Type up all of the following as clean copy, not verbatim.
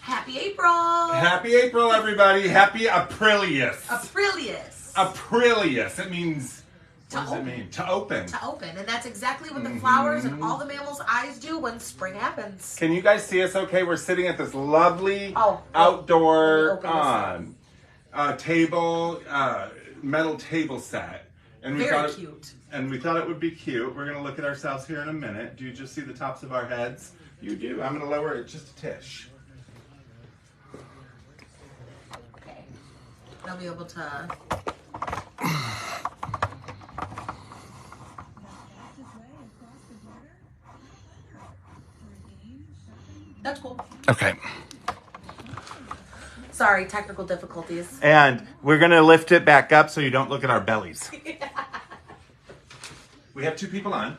Happy April! Happy April, everybody. Happy Aprilius. Aprilius. Aprilius. It means, To what does it open. mean? To open. To open. And that's exactly what the flowers and all the mammals' eyes do when spring happens. Can you guys see us okay? We're sitting at this lovely Oh, outdoor let me open table, metal table set. And we Very thought cute. And we thought it would be cute. We're going to look at ourselves here in a minute. Do you just see the tops of our heads? You do. I'm going to lower it just a tish. Okay. I'll be able to... That's cool. Okay. Sorry, technical difficulties. And we're going to lift it back up so you don't look at our bellies. We have two people on.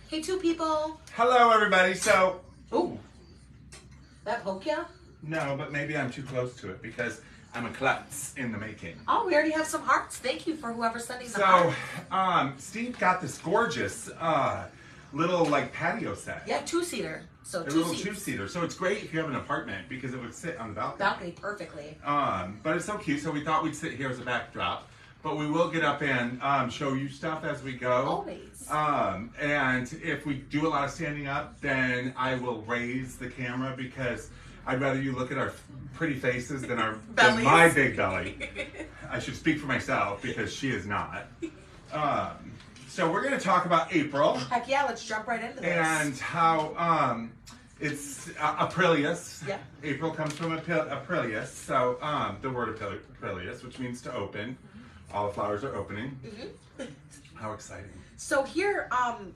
Hey, two people. Hello, everybody. So, Ooh. That poke ya? no, but maybe I'm too close to it because I'm a klutz in the making. Oh, we already have some hearts. Thank you for whoever's sending the heart. So, Steve got this gorgeous little like patio set. Yeah, two-seater. So A two little seats. two-seater. So it's great if you have an apartment because it would sit on the balcony. Balcony perfectly. But it's so cute. So we thought we'd sit here as a backdrop. But we will get up and show you stuff as we go. Always. And if we do a lot of standing up, then I will raise the camera because I'd rather you look at our pretty faces than Bellies. my big belly. I should speak for myself because she is not. So we're going to talk about April Heck yeah, let's jump right into this. and how it's Aprilius. Yeah. April comes from Aprilius, so the word Aprilius, which means to open. All the flowers are opening. How exciting. So here,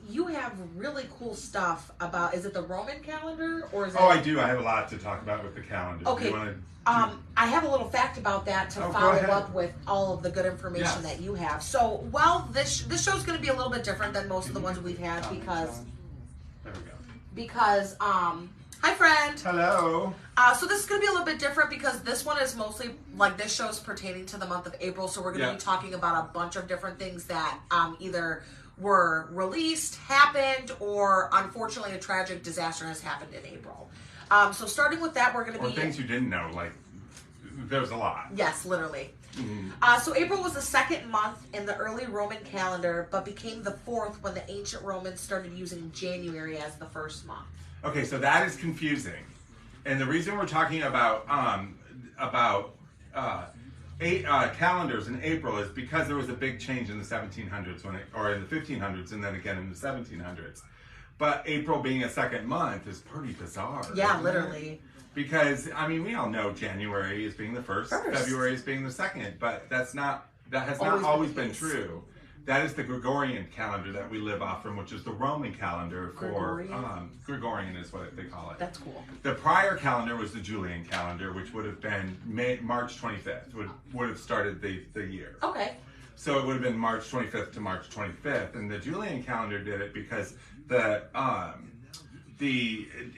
you have really cool stuff about, is it the Roman calendar or is it? Oh, I do. I have a lot to talk about with the calendar. Okay. Do you want to I have a little fact about that to Oh, go follow ahead. up with all of the good information Yes. that you have. So, well, this show's going to be a little bit different than most of the ones we've had because, There we go. hi friend. Hello. So this is going to be a little bit different because this one is mostly, like this show is pertaining to the month of April. So we're going to Yeah. be talking about a bunch of different things that either were released, happened, or unfortunately a tragic disaster has happened in April. So starting with that, we're going to Or be... things you didn't know, like there's a lot. Yes, literally. So April was the second month in the early Roman calendar, but became the fourth when the ancient Romans started using January as the first month. Okay, so that is confusing, and the reason we're talking about calendars in April is because there was a big change in the 1700s or in the 1500s, and then again in the 1700s. But April being a second month is pretty bizarre. Yeah, isn't it? literally. Because I mean, we all know January is being the first. February is being the second, but that has not always been true. That is the Gregorian calendar that we live off from, which is the Roman calendar for Gregorian is what they call it. That's cool. The prior calendar was the Julian calendar, which would have been March 25th. Would have started the year. Okay. So it would have been March 25th to March 25th, and the Julian calendar did it because the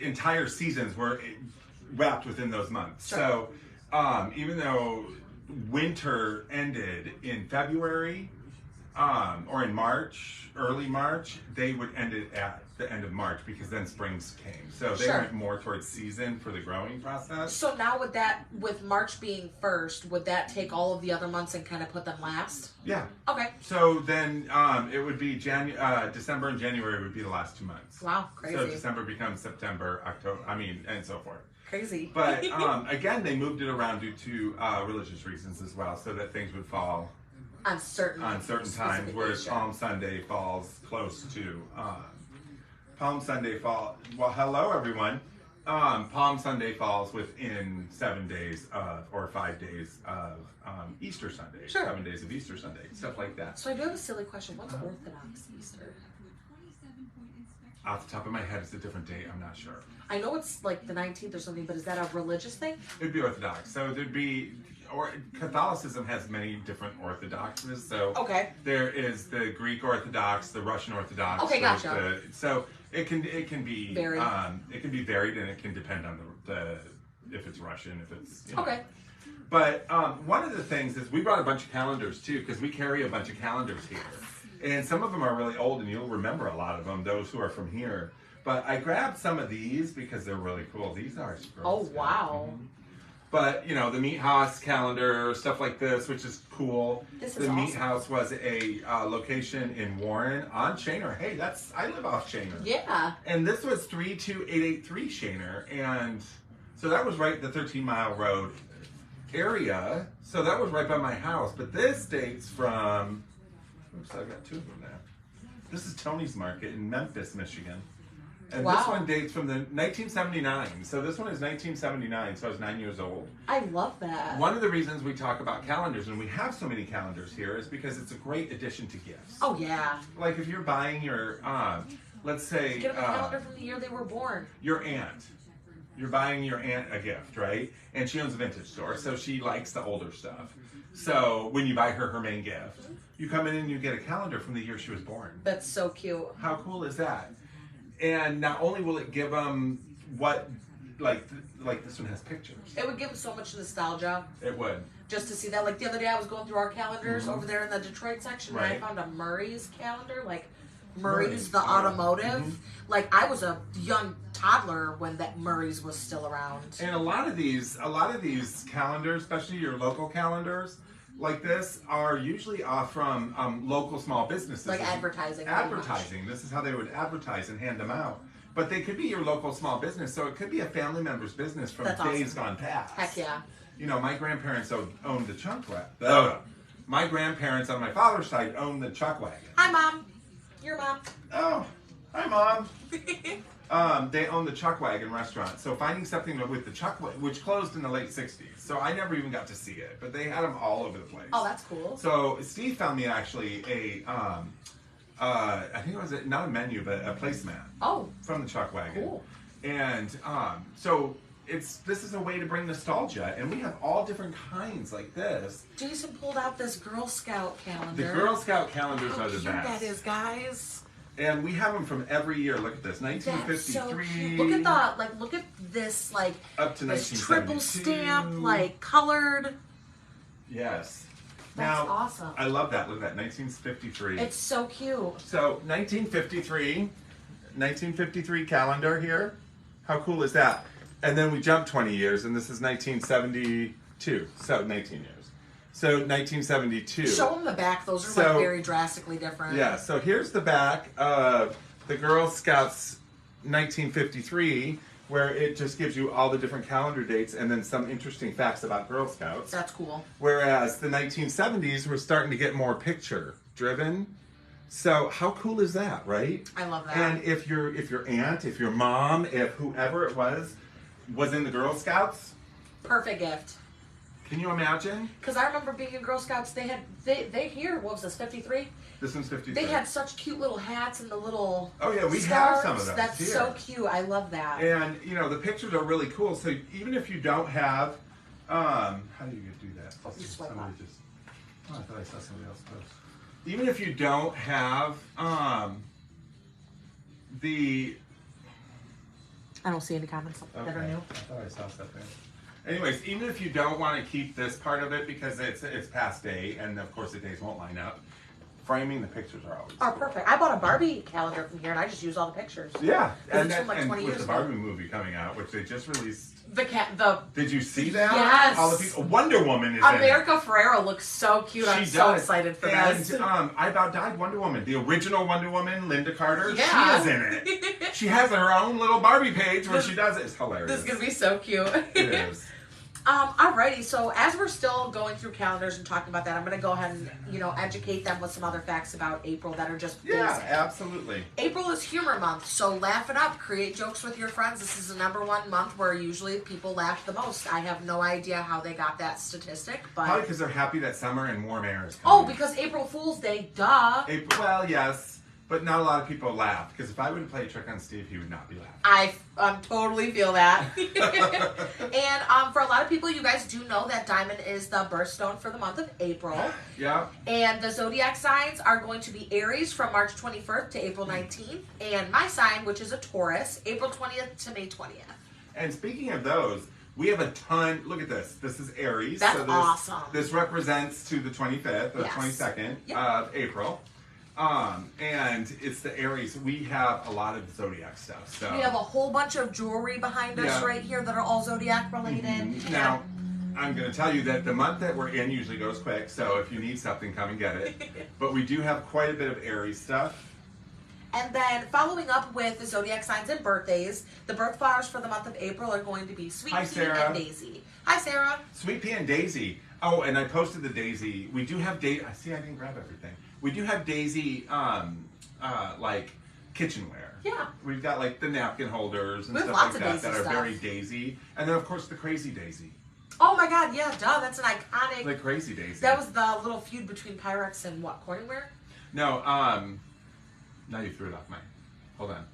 entire seasons were wrapped within those months. Sure. So even though winter ended in February or in March, early March, they would end it at the end of March because then springs came. So they Sure. went more towards season for the growing process. So now with March being first, would that take all of the other months and kind of put them last? Yeah. Okay. So then it would be December and January would be the last 2 months. Wow, crazy. So December becomes September, October, and so forth. Crazy. But again, they moved it around due to religious reasons as well, so that things would fall on certain times, whereas Palm Sunday falls close to Palm Sunday Well, hello everyone. Palm Sunday falls within 7 days or 5 days of Easter Sunday. Sure. 7 days of Easter Sunday, stuff like that. So I do have a silly question. What's Orthodox Easter? Off the top of my head, it's a different date. I'm not sure. I know it's like the 19th or something, but is that a religious thing? It'd be Orthodox. So there'd be, or Catholicism has many different Orthodoxes. So Okay. there is the Greek Orthodox, the Russian Orthodox. Okay, gotcha. So it can be Varied. It can be varied, and it can depend on the if it's Russian, if it's Okay. But one of the things is we brought a bunch of calendars too, because we carry a bunch of calendars here. And some of them are really old, and you'll remember a lot of them, those who are from here. But I grabbed some of these because they're really cool. These are Girl Oh, Scout. wow. Mhm. But, you know, the Meat House calendar, stuff like this, which is cool. This is the Meat awesome. House was a location in Warren on Shaner. Hey, I live off Shaner. Yeah. And this was 32883 Shaner. And so that was right the 13-mile road area. So that was right by my house. But this dates from, oops, I've got two of them now. This is Tony's Market in Memphis, Michigan. And Wow. this one dates from the 1979. So this one is 1979, so I was 9 years old. I love that. One of the reasons we talk about calendars, and we have so many calendars here, is because it's a great addition to gifts. Oh, yeah. Like if you're buying your, let's say, Get them a calendar from the year they were born. your aunt. You're buying your aunt a gift, right? And she owns a vintage store, so she likes the older stuff. So when you buy her main gift, you come in and you get a calendar from the year she was born. That's so cute. How cool is that? And not only will it give them what, like this one has pictures. It would give them so much nostalgia It would. just to see that. Like the other day, I was going through our calendars over there in the Detroit section, and I Right. found a Murray's calendar, like Murray's the Murray's, automotive. Like I was a young toddler when that Murray's was still around. And a lot of these calendars, especially your local calendars, like this, are usually off from local small businesses. Like advertising, pretty much. Advertising. This is how they would advertise and hand them out. But they could be your local small business, so it could be a family member's business from That's days awesome. gone past. Heck yeah. You know, my grandparents owned the chuck wagon. My grandparents on my father's side owned the chuck wagon. Hi, Mom. Your mom. Oh, hi, Mom. They own the Chuck Wagon restaurant. So finding something with the Chuck Wagon, which closed in the late 60s. So I never even got to see it, but they had them all over the place. Oh, that's cool. So Steve found me actually I think it was not a menu, but a placemat Oh, from the Chuck Wagon. cool. And so this is a way to bring nostalgia, and we have all different kinds like this. Jason pulled out this Girl Scout calendar. The Girl Scout calendars How are the cute best. that is, guys. And we have them from every year. Look at this, That's so 1953. cute. Look at this, like Up to this 1972. triple stamp, like colored. Yes. That's Now, awesome. I love that. Look at that, 1953. It's so cute. So 1953 calendar here. How cool is that? And then we jump 20 years, and this is 1972. So 19 years. So 1972. Show them the back. Those are So- like very drastically different. Yeah, so here's the back of the Girl Scouts 1953, where it just gives you all the different calendar dates and then some interesting facts about Girl Scouts. That's cool. Whereas the 1970s were starting to get more picture driven. So how cool is that, right? I love that. And if your aunt, if your mom, if whoever it was in the Girl Scouts, Perfect gift. can you imagine? Because I remember being in Girl Scouts, they here, what was this, 53? This one's 53. They had such cute little hats and the little Oh yeah, we stars. have some of those That's here. so cute. I love that. And you know the pictures are really cool. So even if you don't have, how do you do that? You swipe Somebody up. just. Oh, I thought I saw somebody else post. Even if you don't have the. I don't see any comments that are Okay, new. I thought I saw something. Anyways, even if you don't want to keep this part of it because it's past day, and of course the days won't line up, framing the pictures are always. Oh, cool. perfect. I bought a Barbie calendar from here, and I just use all the pictures. Yeah, it's from like and 20 with years the ago. Barbie movie coming out, which they just released. The Did you see that? Yes. All the people. Wonder Woman is in it. America Ferrera looks so cute. I'm so excited for this. And I About Died Wonder Woman, the original Wonder Woman, Linda Carter, Yeah. she is in it. She has her own little Barbie page where she does it. It's hilarious. This is gonna be so cute. It is. Alrighty, so as we're still going through calendars and talking about that, I'm gonna go ahead and educate them with some other facts about April that are just Yeah, basic. absolutely. April is humor month, so laugh it up, create jokes with your friends. This is the #1 month where usually people laugh the most. I have no idea how they got that statistic, but Probably because they're happy that summer and warm air is oh, coming. because April Fool's Day, duh. April, well, yes, but not a lot of people laugh. Because if I would play a trick on Steve, he would not be laughing. I totally feel that. And for a lot of people, you guys do know that diamond is the birthstone for the month of April. Yeah. And the zodiac signs are going to be Aries from March 21st to April 19th. And my sign, which is a Taurus, April 20th to May 20th. And speaking of those, we have a ton. Look at this. This is Aries. That's this, awesome. This represents to the 25th or Yes. 22nd Yep. of April. And it's the Aries. We have a lot of zodiac stuff. So We have a whole bunch of jewelry behind us Yeah. right here that are all zodiac related. Now, I'm going to tell you that the month that we're in usually goes quick, so if you need something, come and get it. But we do have quite a bit of Aries stuff. And then following up with the zodiac signs and birthdays, the birth flowers for the month of April are going to be Sweet Hi, Pea Sarah. and Daisy. Hi, Sarah. Sweet Pea and Daisy. Oh, and I posted the Daisy. We do have I see I didn't grab everything. We do have Daisy, like kitchenware. Yeah. We've got like the napkin holders and We have stuff lots like of that Daisy that are stuff. very Daisy. And then of course the Crazy Daisy. Oh my God, yeah, duh. That's an iconic. The Crazy Daisy. That was the little feud between Pyrex and what, Corningware? No, now you threw it off my. Hold on.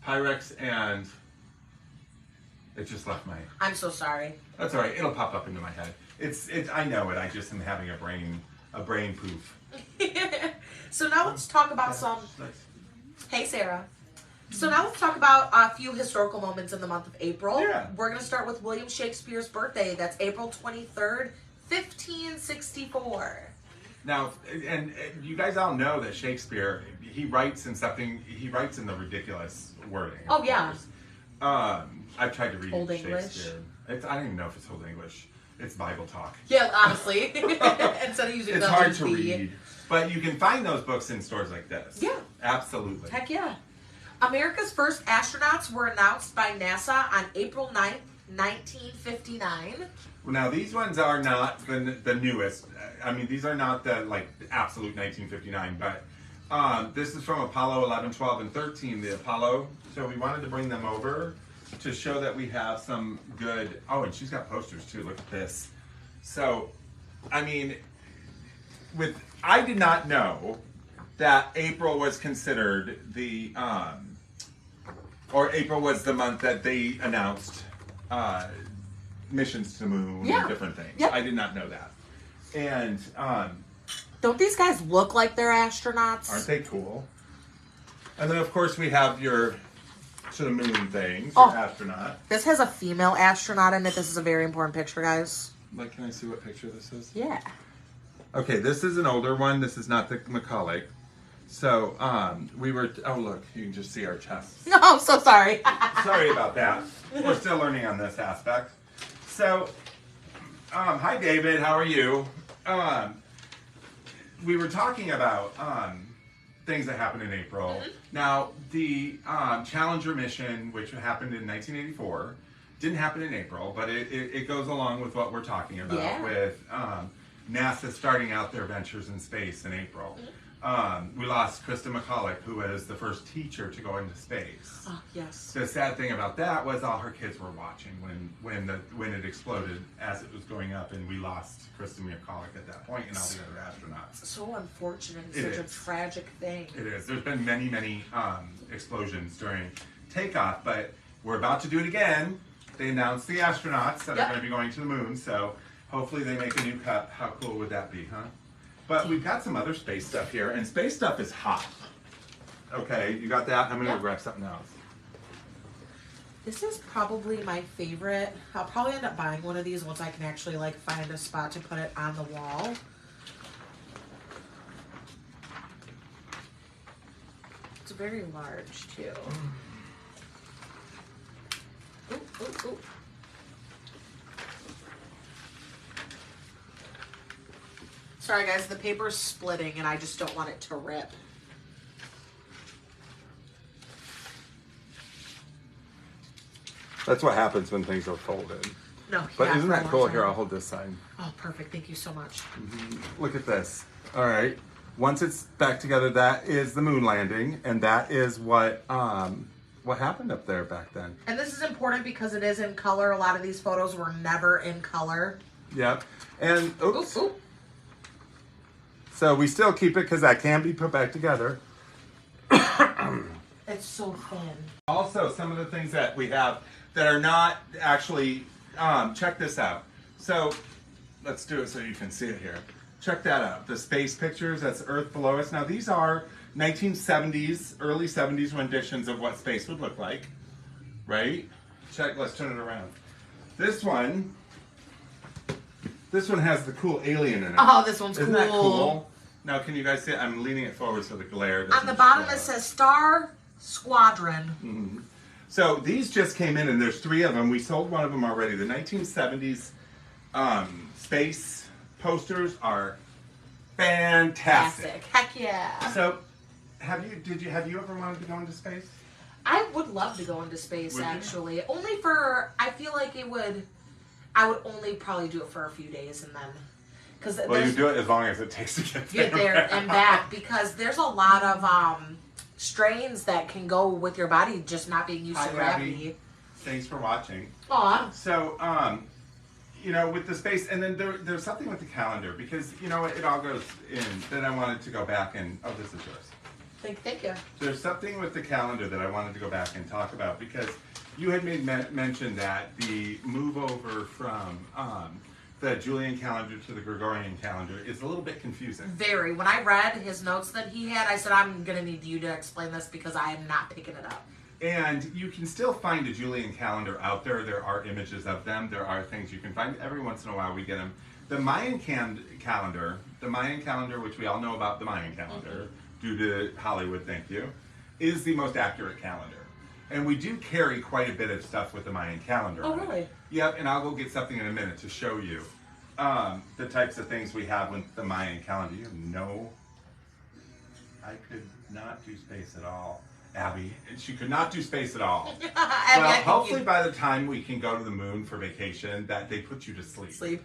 Pyrex and it just left my. I'm so sorry. That's all right. It'll pop up into my head. It's. I know it. I just am having a brain poof. So now let's talk about some. Nice. Hey, Sarah. So now let's talk about a few historical moments in the month of April. Yeah. We're going to start with William Shakespeare's birthday. That's April 23rd, 1564. Now, and you guys all know that Shakespeare, he writes in the ridiculous wording. Oh, yeah. I've tried to read Old Shakespeare. English? I don't even know if it's Old English. It's Bible talk. Yeah, honestly. Instead of using It's the hard to the- read. But you can find those books in stores like this. Yeah. Absolutely. Heck yeah. America's first astronauts were announced by NASA on April 9th, 1959. Now these ones are not the newest. I mean, these are not the like absolute 1959, but this is from Apollo 11, 12, and 13. The Apollo. So we wanted to bring them over to show that we have some good. Oh, and she's got posters too. Look at this. So, I mean, I did not know that April was considered the or April was the month that they announced missions to the moon Yeah. and different things. Yep. I did not know that. And Don't these guys look like they're astronauts? aren't they cool? And then of course we have your to the moon things, Oh. your astronaut. This has a female astronaut in it. This is a very important picture, guys. Like, can I see what picture this is? Yeah. Okay, this is an older one. This is not the Macaulay. So we were. Oh look, you can just see our chests. No, I'm so sorry. Sorry about that. We're still learning on this aspect. So, hi David, how are you? We were talking about things that happened in April. Mm-hmm. Now, the Challenger mission, which happened in 1984, didn't happen in April, but it goes along with what we're talking about Yeah. with NASA starting out their ventures in space in April. We lost Krista McCulloch, who was the first teacher to go into space. Oh, yes. The sad thing about that was all her kids were watching when it exploded as it was going up, and we lost Krista McCulloch at that point and all the other astronauts. So unfortunate. It Such a is. tragic thing. It is. There's been many explosions during takeoff, but we're about to do it again. They announced the astronauts that Yep. are going to be going to the moon, so hopefully they make a new cut. How cool would that be, huh? But we've got some other space stuff here, and space stuff is hot. Okay, you got that? I'm going to Yeah. grab something else. This is probably my favorite. I'll probably end up buying one of these once I can actually like find a spot to put it on the wall. It's very large too. Ooh, ooh, ooh. Sorry guys, the paper's splitting and I just don't want it to rip. That's what happens when things are folded. No, But yeah, isn't for a that long cool? time. Here, I'll hold this side. Oh, perfect. Thank you so much. Look at this. All right. Once it's back together, that is the moon landing, and that is what happened up there back then. And this is important because it is in color. A lot of these photos were never in color. Yep. And oops. Oop, oop. So we still keep it because that can be put back together. It's so thin. Also, some of the things that we have that are not actually, check this out. So let's do it so you can see it here. Check that out. The space pictures, that's Earth below us. Now these are 1970s, early 70s renditions of what space would look like, right? Check, let's turn it around. This one has the cool alien in it. Oh, this one's Isn't cool. that cool? Now, can you guys see it? I'm leaning it forward so the glare doesn't On the bottom show. it says Star Squadron. Mm-hmm. So these just came in, and there's 3 of them. We sold one of them already. The 1970s space posters are fantastic. Heck yeah. So, have you ever wanted to go into space? I would love to go into space, Would you? actually. Only for, I feel like I would only probably do it for a few days and then, because Well, you do it as long as it takes to get get there and back, because there's a lot of strains that can go with your body just not being used Hi, to gravity. Abby. Thanks for watching. Aw. So, with the space, and then there's something with the calendar, because, it all goes in. Then I wanted to go back and, oh, this is yours. Thank you. There's something with the calendar that I wanted to go back and talk about, because you had made mention that the move over from the Julian calendar to the Gregorian calendar is a little bit confusing. Very. When I read his notes that he had, I said, I'm going to need you to explain this because I am not picking it up. And you can still find a Julian calendar out there. There are images of them. There are things you can find. Every once in a while we get them. The Mayan calendar, which we all know about the Mayan calendar, due to Hollywood, thank you, is the most accurate calendar. And we do carry quite a bit of stuff with the Mayan calendar. Oh, really? Yep, and I'll go get something in a minute to show you the types of things we have with the Mayan calendar. You know, I could not do space at all. Abby, she could not do space at all. Abby, Well, I think hopefully you- by the time we can go to the moon for vacation, that they put you to sleep. Sleep.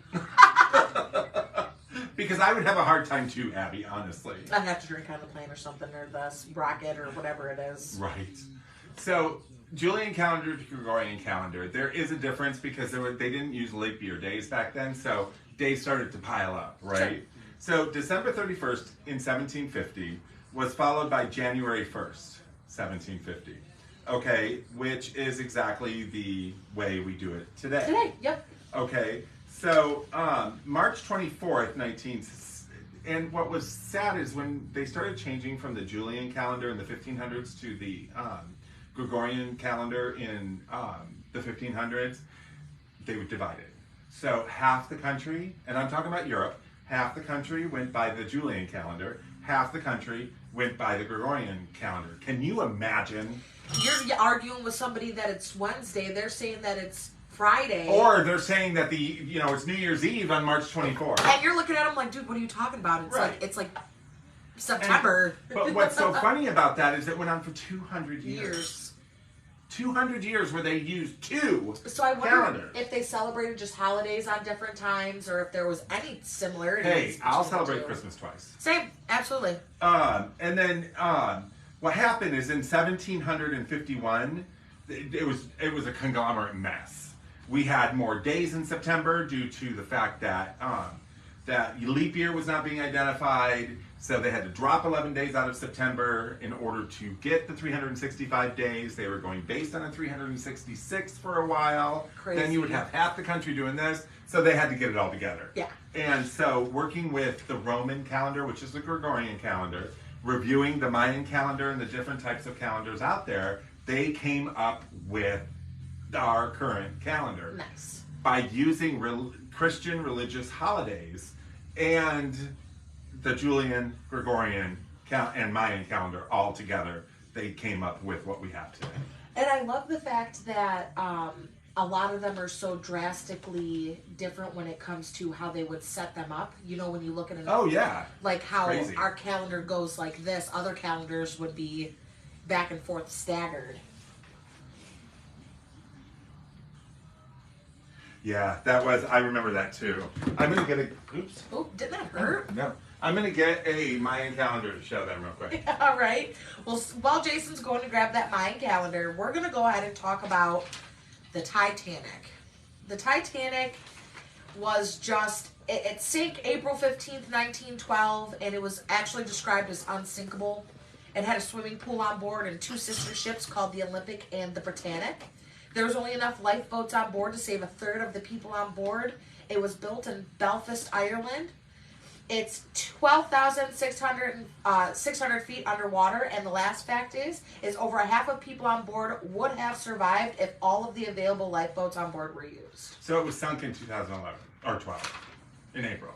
Because I would have a hard time too, Abby, honestly. I'd have to drink on the plane or something, or the rocket, or whatever it is. Right. So, Julian calendar to Gregorian calendar, there is a difference because they didn't use leap year days back then, so days started to pile up, right? So, December 31st in 1750 was followed by January 1st, 1750. Okay, which is exactly the way we do it today. Today, yep. Okay, so March 24th, and what was sad is when they started changing from the Julian calendar in the 1500s to the Gregorian calendar in the 1500s, they were divided. So half the country, and I'm talking about Europe, half the country went by the Julian calendar, half the country went by the Gregorian calendar. Can you imagine? You're arguing with somebody that it's Wednesday. They're saying that it's Friday. Or they're saying that it's New Year's Eve on March 24th. And you're looking at them like, dude, what are you talking about? It's like September. But what's so funny about that is it went on for 200 years. 200 years where they used two So I wonder calendars. if they celebrated just holidays on different times, or if there was any similarities. Hey, I'll between the celebrate two. Christmas twice. Same, absolutely. And then what happened is in 1751, it was a conglomerate mess. We had more days in September due to the fact that that leap year was not being identified, so they had to drop 11 days out of September in order to get the 365 days. They were going based on a 366 for a while. Crazy. Then you would have half the country doing this, so they had to get it all together. Yeah. And so working with the Roman calendar, which is the Gregorian calendar, reviewing the Mayan calendar and the different types of calendars out there, they came up with our current calendar. Nice. By using Christian religious holidays and the Julian, Gregorian, and Mayan calendar all together, they came up with what we have today. And I love the fact that a lot of them are so drastically different when it comes to how they would set them up. You know, when you look at it, Oh yeah. like how Crazy. our calendar goes like this, other calendars would be back and forth staggered. Yeah, I remember that too. I'm gonna get oops. Oh, didn't that hurt? No. I'm gonna get a Mayan calendar to show them real quick. All right. Well, while Jason's going to grab that Mayan calendar, we're going to go ahead and talk about the Titanic. The Titanic was it sank April 15th, 1912, and it was actually described as unsinkable. It had a swimming pool on board and two sister ships called the Olympic and the Britannic. There was only enough lifeboats on board to save a third of the people on board. It was built in Belfast, Ireland. It's 12,600 feet underwater, and the last fact is over a half of people on board would have survived if all of the available lifeboats on board were used. So it was sunk in 2011 or 12 in April.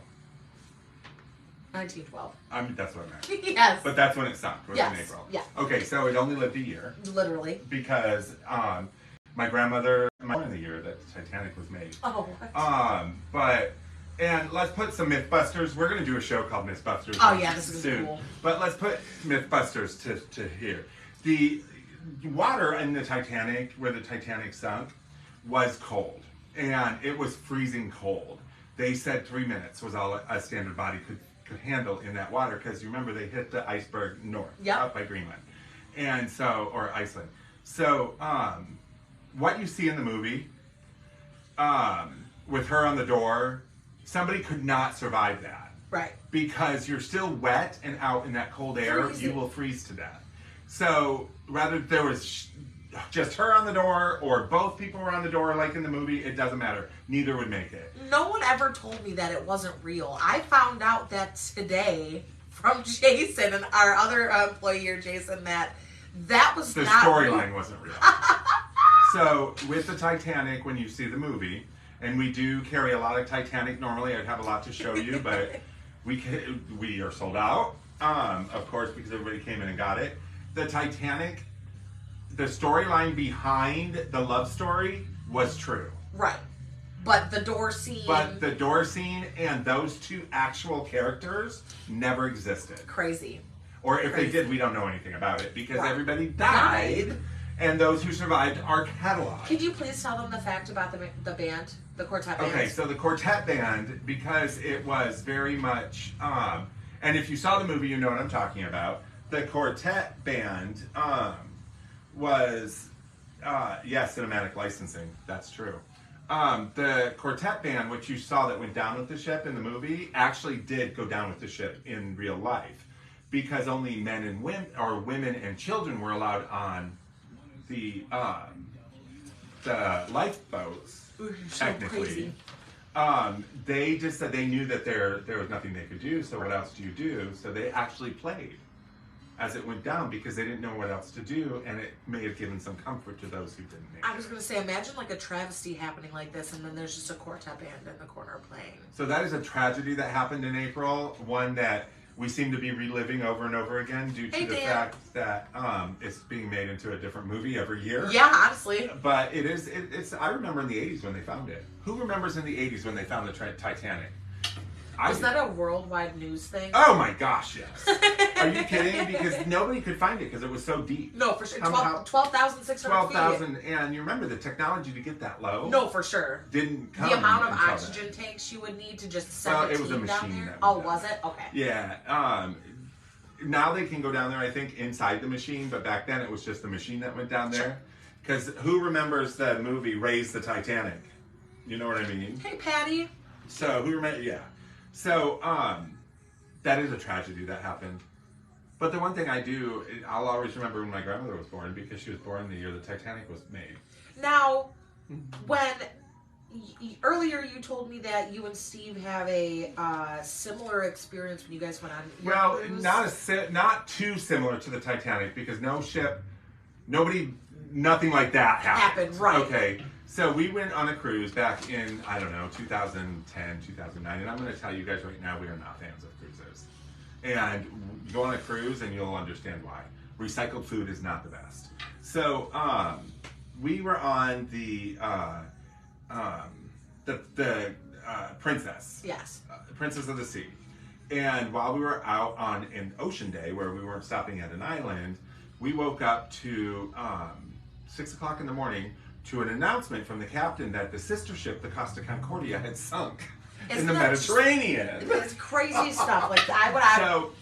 1912. That's what I meant. Yes. But that's when it sunk. Was Yes. in April. Yeah. Okay, so it only lived a year Literally. because my grandmother born in the year that the Titanic was made. Oh. What? And let's put some Mythbusters. We're going to do a show called Mythbusters. Oh yeah, this is soon. cool. But let's put Mythbusters to here. The water in the Titanic, where the Titanic sunk, was cold. And it was freezing cold. They said 3 minutes was all a standard body could handle in that water, because you remember they hit the iceberg north, up by Greenland. And so, or Iceland. So, what you see in the movie, with her on the door, somebody could not survive that. Right. Because you're still wet and out in that cold air, you will freeze to death. So, rather there was just her on the door, or both people were on the door like in the movie, it doesn't matter. Neither would make it. No one ever told me that it wasn't real. I found out that today from Jason and our other employee here, Jason, that was the not storyline wasn't real. So with the Titanic, when you see the movie, and we do carry a lot of Titanic normally, I'd have a lot to show you, but we are sold out, of course, because everybody came in and got it. The Titanic, the storyline behind the love story was true. Right. But the door scene. But the door scene and those two actual characters never existed. Crazy. Or if they did, we don't know anything about it, because everybody died, and those who survived are cataloged. Could you please tell them the fact about the band, the quartet band? Okay, so the quartet band, because it was very much, and if you saw the movie, you know what I'm talking about. The quartet band was, cinematic licensing. That's true. The quartet band, which you saw that went down with the ship in the movie, actually did go down with the ship in real life, because only men and women and children were allowed on the lifeboats. Technically, they just said they knew that there was nothing they could do. So what else do you do? So they actually played as it went down, because they didn't know what else to do, and it may have given some comfort to those who didn't make it. I was going to say, imagine like a travesty happening like this, and then there's just a quartet band in the corner playing. So that is a tragedy that happened in April, one that we seem to be reliving over and over again due to the fact that it's being made into a different movie every year. Yeah, honestly. But it's I remember in the 80s when they found it. Who remembers in the 80s when they found the Titanic? Was that a worldwide news thing? Oh my gosh, yes. Are you kidding? Because nobody could find it because it was so deep. No, for sure. 12,600 12,000, and you remember the technology to get that low? No, for sure. Didn't come. The amount of oxygen tanks you would need to just send it was a team down machine. there. Oh, was it? Okay. Yeah. Now they can go down there, I think, inside the machine, but back then it was just the machine that went down there. Because who remembers the movie Raise the Titanic? You know what I mean? Hey, Patty. So, who remembers? Yeah. So, that is a tragedy that happened. But the one thing I'll always remember when my grandmother was born, because she was born the year the Titanic was made. Now, when earlier you told me that you and Steve have a similar experience when you guys went on your cruise. Not too similar to the Titanic, because nothing like that happened. Right. Okay. So we went on a cruise back in, 2010, 2009, and I'm going to tell you guys right now, we are not fans of cruises. And go on a cruise and you'll understand why. Recycled food is not the best. So we were on the Princess. Yes. Princess of the Sea. And while we were out on an ocean day where we weren't stopping at an island, we woke up to 6 o'clock in the morning to an announcement from the captain that the sister ship, the Costa Concordia, had sunk in the Mediterranean. It's crazy stuff. Like So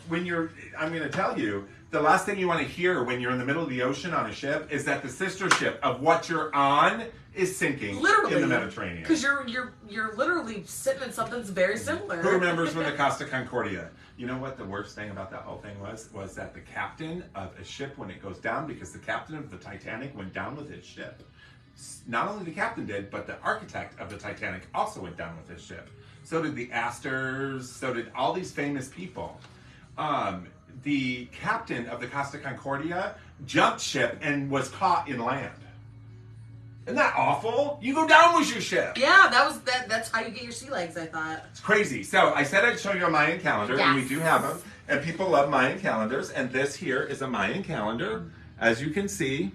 I'm going to tell you, the last thing you want to hear when you're in the middle of the ocean on a ship is that the sister ship of what you're on is sinking in the Mediterranean. Because you're literally sitting in something that's very similar. Who remembers when the Costa Concordia? You know what the worst thing about that whole thing was? Was that the captain of a ship, when it goes down, because the captain of the Titanic went down with his ship. Not only the captain did, but the architect of the Titanic also went down with his ship. So did the Astors, so did all these famous people. The captain of the Costa Concordia jumped ship and was caught in land. Isn't that awful? You go down with your ship. Yeah, that's how you get your sea legs, I thought. It's crazy. So I said I'd show you a Mayan calendar, and we do have them. And people love Mayan calendars. And this here is a Mayan calendar, as you can see.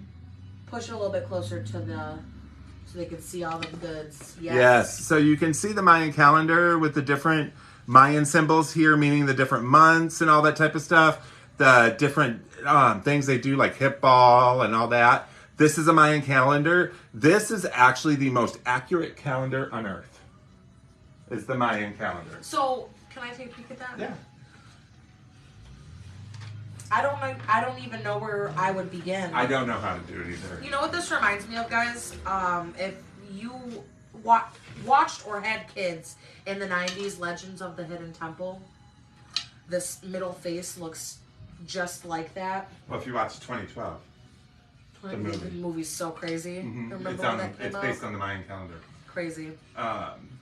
Push it a little bit closer to so they can see all the goods. Yes. So you can see the Mayan calendar with the different Mayan symbols here, meaning the different months and all that type of stuff. The different things they do, like hip ball and all that. This is a Mayan calendar. This is actually the most accurate calendar on Earth. Is the Mayan calendar. So, can I take a peek at that? Yeah. I don't even know where I would begin. I don't know how to do it either. You know what this reminds me of, guys? If you watched or had kids in the 90s, Legends of the Hidden Temple, this middle face looks just like that. Well, if you watch 2012. The movie. The movie's so crazy. Mm-hmm. Remember It's, when that came it's out? based on the Mayan calendar. Crazy.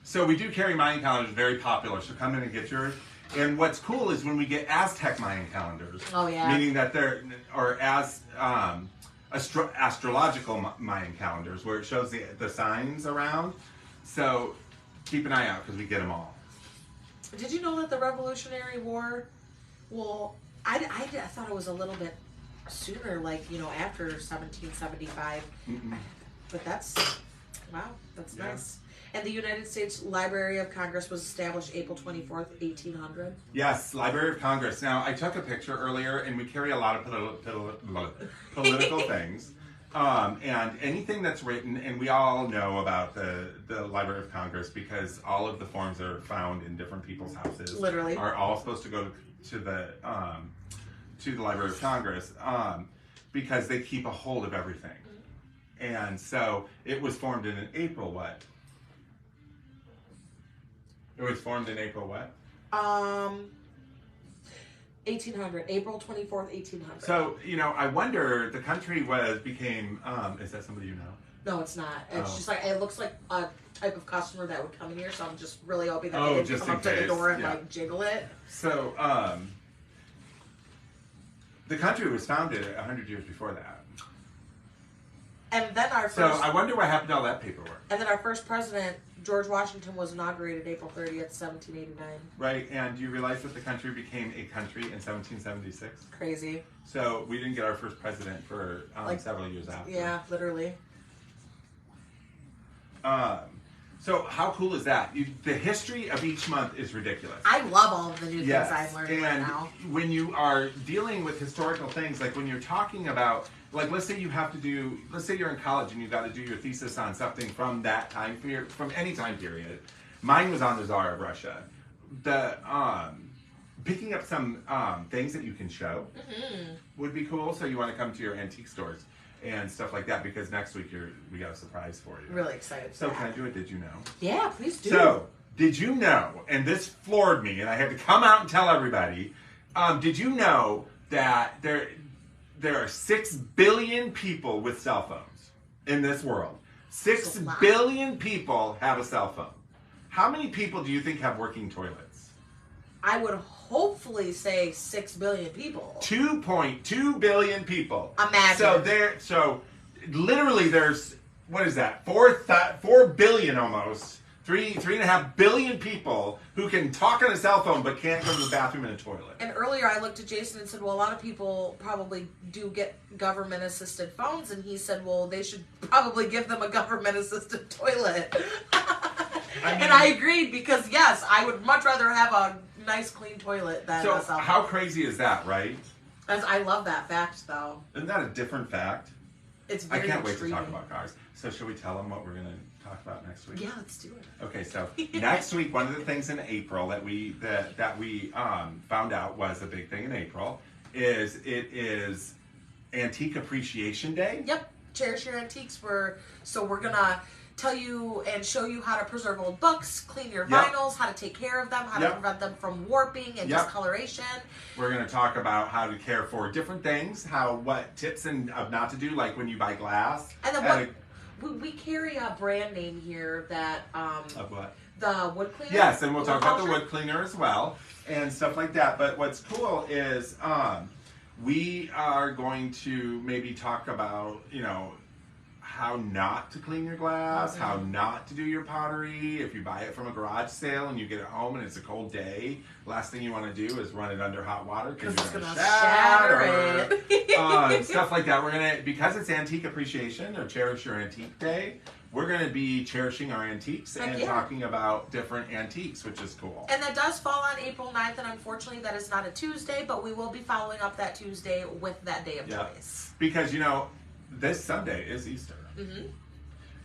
So we do carry Mayan calendars, very popular. So come in and get yours. And what's cool is when we get Aztec Mayan calendars. Oh, yeah. Meaning that astrological Mayan calendars where it shows the signs around. So keep an eye out because we get them all. Did you know that the Revolutionary War? Well, I thought it was a little bit sooner, like, after 1775. Mm-mm. But that's nice. And the United States Library of Congress was established April 24th, 1800. Yes, Library of Congress. Now, I took a picture earlier, and we carry a lot of political things. And anything that's written, and we all know about the Library of Congress because all of the forms that are found in different people's houses Literally. are all supposed to go to the Library of Congress because they keep a hold of everything. And so it was formed in April what? It was formed in April what? 1800. April 24th, 1800. So, I wonder, the country became, is that somebody you know? No, it's not. It's just like, it looks like a type of customer that would come in here, so I'm just really hoping that they didn't come up to the door and jiggle it. So, the country was founded 100 years before that. And then So I wonder what happened to all that paperwork. And then our first president, George Washington, was inaugurated April 30th, 1789. Right, and do you realize that the country became a country in 1776? Crazy. So we didn't get our first president for several years after. Yeah, literally. So how cool is that? The history of each month is ridiculous. I love all of the new things I'm learning right and now. When you are dealing with historical things, like when you're talking about, like let's say you're in college and you've got to do your thesis on something from that time period, from any time period. Mine was on the Tsar of Russia. Picking up some things that you can show would be cool. So you want to come to your antique stores and stuff like that because next week we got a surprise for you. Really excited. So can I do it? Did you know? Yeah, please do. So did you know? And this floored me, and I had to come out and tell everybody. Did you know that there are 6 billion people with cell phones in this world? 6 billion people have a cell phone. How many people do you think have working toilets? I would hopefully say 6 billion people. 2.2 billion people. Imagine. So literally there's, what is that? 4 billion almost. 3.5 billion people who can talk on a cell phone but can't go to the bathroom in a toilet. And earlier I looked at Jason and said, well, a lot of people probably do get government-assisted phones. And he said, well, they should probably give them a government-assisted toilet. And I agreed because, yes, I would much rather have a nice, clean toilet than a cell phone. How crazy is that, right? I love that fact, though. Isn't that a different fact? It's very I can't wait to intriguing. talk about cars. So should we tell them what we're going to talk about next week? Yeah, let's do it. Okay, so next week, one of the things in April that we found out was a big thing in April is it is Antique Appreciation Day. Yep, cherish your antiques. So we're gonna tell you and show you how to preserve old books, clean your vinyls, how to take care of them, how to prevent them from warping and discoloration. We're going to talk about how to care for different things, what tips of not to do, like when you buy glass. And then we carry a brand name here that of what? The wood cleaner. Yes, and we'll talk about the wood cleaner as well and stuff like that. But what's cool is we are going to maybe talk about how not to clean your glass, how not to do your pottery. If you buy it from a garage sale and you get it home and it's a cold day, last thing you want to do is run it under hot water because it's you're gonna going to shatter it. Stuff like that. We're gonna, because it's Antique Appreciation or Cherish Your Antique Day, we're gonna be cherishing our antiques and talking about different antiques, which is cool. And that does fall on April 9th, and unfortunately that is not a Tuesday, but we will be following up that Tuesday with that day of choice. Because, you know, this Sunday is Easter.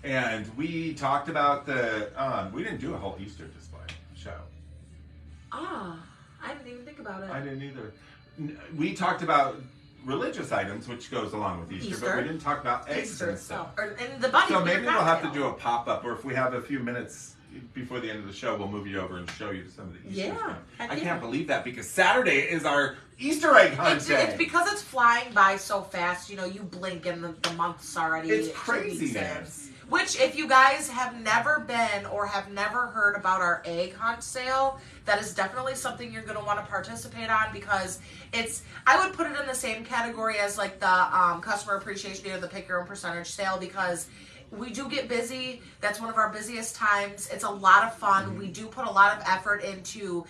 And we talked about we didn't do a whole Easter display show. I didn't even think about it. I didn't either. We talked about religious items, which goes along with Easter, but we didn't talk about eggs and stuff. And the bunny. So maybe we'll have to do a pop-up, or if we have a few minutes before the end of the show, we'll move you over and show you some of the Easter stuff. I can't believe that, because Saturday is our Easter egg hunt day. It's because it's flying by so fast. You know, you blink and the month's already. It's craziness. Which, if you guys have never been or have never heard about our egg hunt sale, that is definitely something you're going to want to participate on, because I would put it in the same category as like the customer appreciation day or the pick your own percentage sale, because we do get busy. That's one of our busiest times. It's a lot of fun. We do put a lot of effort into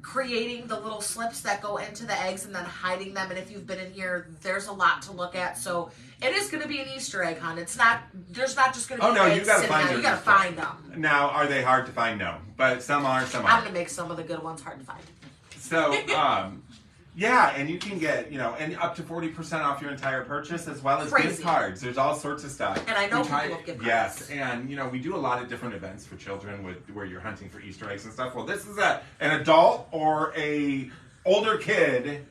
creating the little slips that go into the eggs and then hiding them. And if you've been in here, there's a lot to look at. So it is going to be an Easter egg hunt. There's not just going to be eggs sitting there. You got to find them. Now, are they hard to find? No, but some are, some aren't. I'm going to make some of the good ones hard to find. So, yeah, and you can get, and up to 40% off your entire purchase, as well as gift cards. There's all sorts of stuff. And I know people have gift cards. Yes, and, we do a lot of different events for children where you're hunting for Easter eggs and stuff. Well, this is an adult or a older kid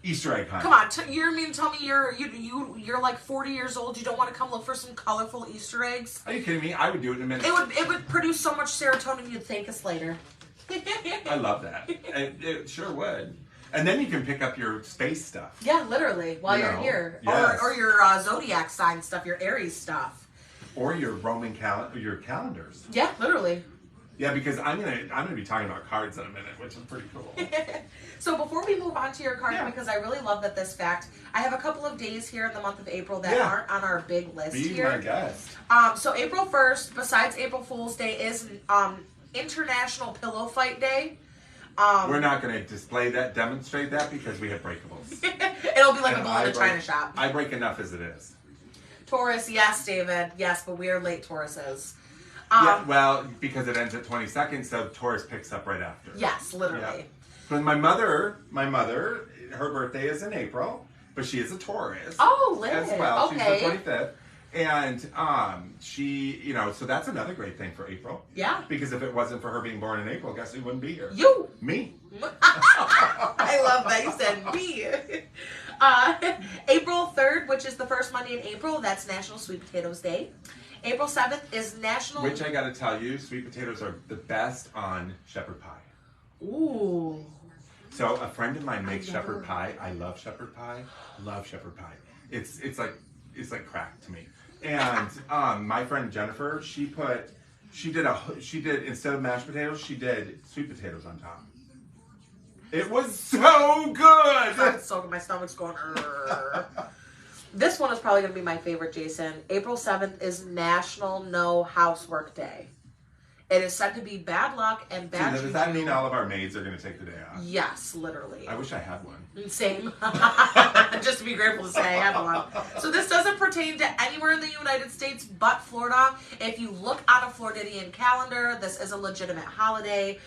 Easter egg hunt. Come on, you mean to tell me you're like 40 years old, you don't want to come look for some colorful Easter eggs? Are you kidding me? I would do it in a minute. It would produce so much serotonin you'd thank us later. I love that. It sure would. And then you can pick up your space stuff. Yeah, literally, while you're here. Yes. Or your zodiac sign stuff, your Aries stuff. Or your Roman your calendars. Yeah, literally. Yeah, because I'm gonna be talking about cards in a minute, which is pretty cool. So before we move on to your card, because I really love this fact, I have a couple of days here in the month of April that aren't on our big list here. Be my guest. So April 1st, besides April Fool's Day, is International Pillow Fight Day. We're not going to demonstrate that, because we have breakables. It'll be like a bull in a china shop. I break enough as it is. Taurus, yes, David. Yes, but we are late Tauruses. Yeah, well, because it ends at 20 seconds, so Taurus picks up right after. Yes, literally. Yeah. But my mother, her birthday is in April, but she is a Taurus. Oh, lit. As well. Okay. She's the 25th. And she, so that's another great thing for April. Yeah. Because if it wasn't for her being born in April, guess who wouldn't be here? You. Me. I love that you said me. April 3rd, which is the first Monday in April, that's National Sweet Potatoes Day. April 7th is National... Which I gotta tell you, sweet potatoes are the best on shepherd pie. Ooh. So a friend of mine makes shepherd pie. I love shepherd pie. Love shepherd pie. It's like crack to me. And my friend Jennifer, she did instead of mashed potatoes, she did sweet potatoes on top. It was so good. So good. My stomach's going. This one is probably going to be my favorite, Jason. April 7th is National No Housework Day. It is said to be bad luck and bad juju. Does that mean all of our maids are going to take the day off? Yes, literally. I wish I had one. Same. Just to be grateful to say I have one. So this doesn't pertain to anywhere in the United States but Florida. If you look on a Floridian calendar, this is a legitimate holiday.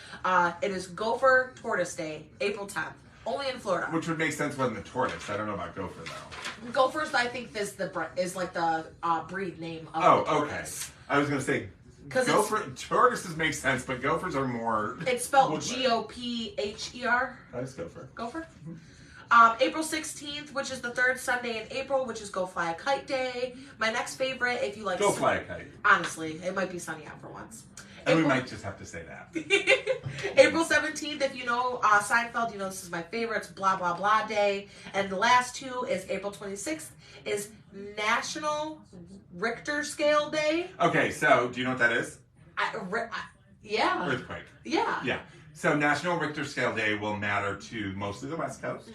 It is Gopher Tortoise Day, April 10th. Only in Florida. Which would make sense with the tortoise. I don't know about gopher though. Gophers, I think, is like the breed name of the tortoise. Okay. I was going to say tortoises make sense, but gophers are more... It's spelled Gopher. That is gopher. Gopher? April 16th, which is the third Sunday in April, which is Go Fly a Kite Day. My next favorite, if you like... Go fly a kite. Honestly, it might be sunny out for once. And we might just have to say that. April 17th, if you know Seinfeld, you know this is my favorite. It's Blah Blah Blah Day. And the last two is April 26th is National Richter Scale Day. Okay, so do you know what that is? Yeah. Earthquake. Yeah. Yeah. So National Richter Scale Day will matter to mostly the West Coast,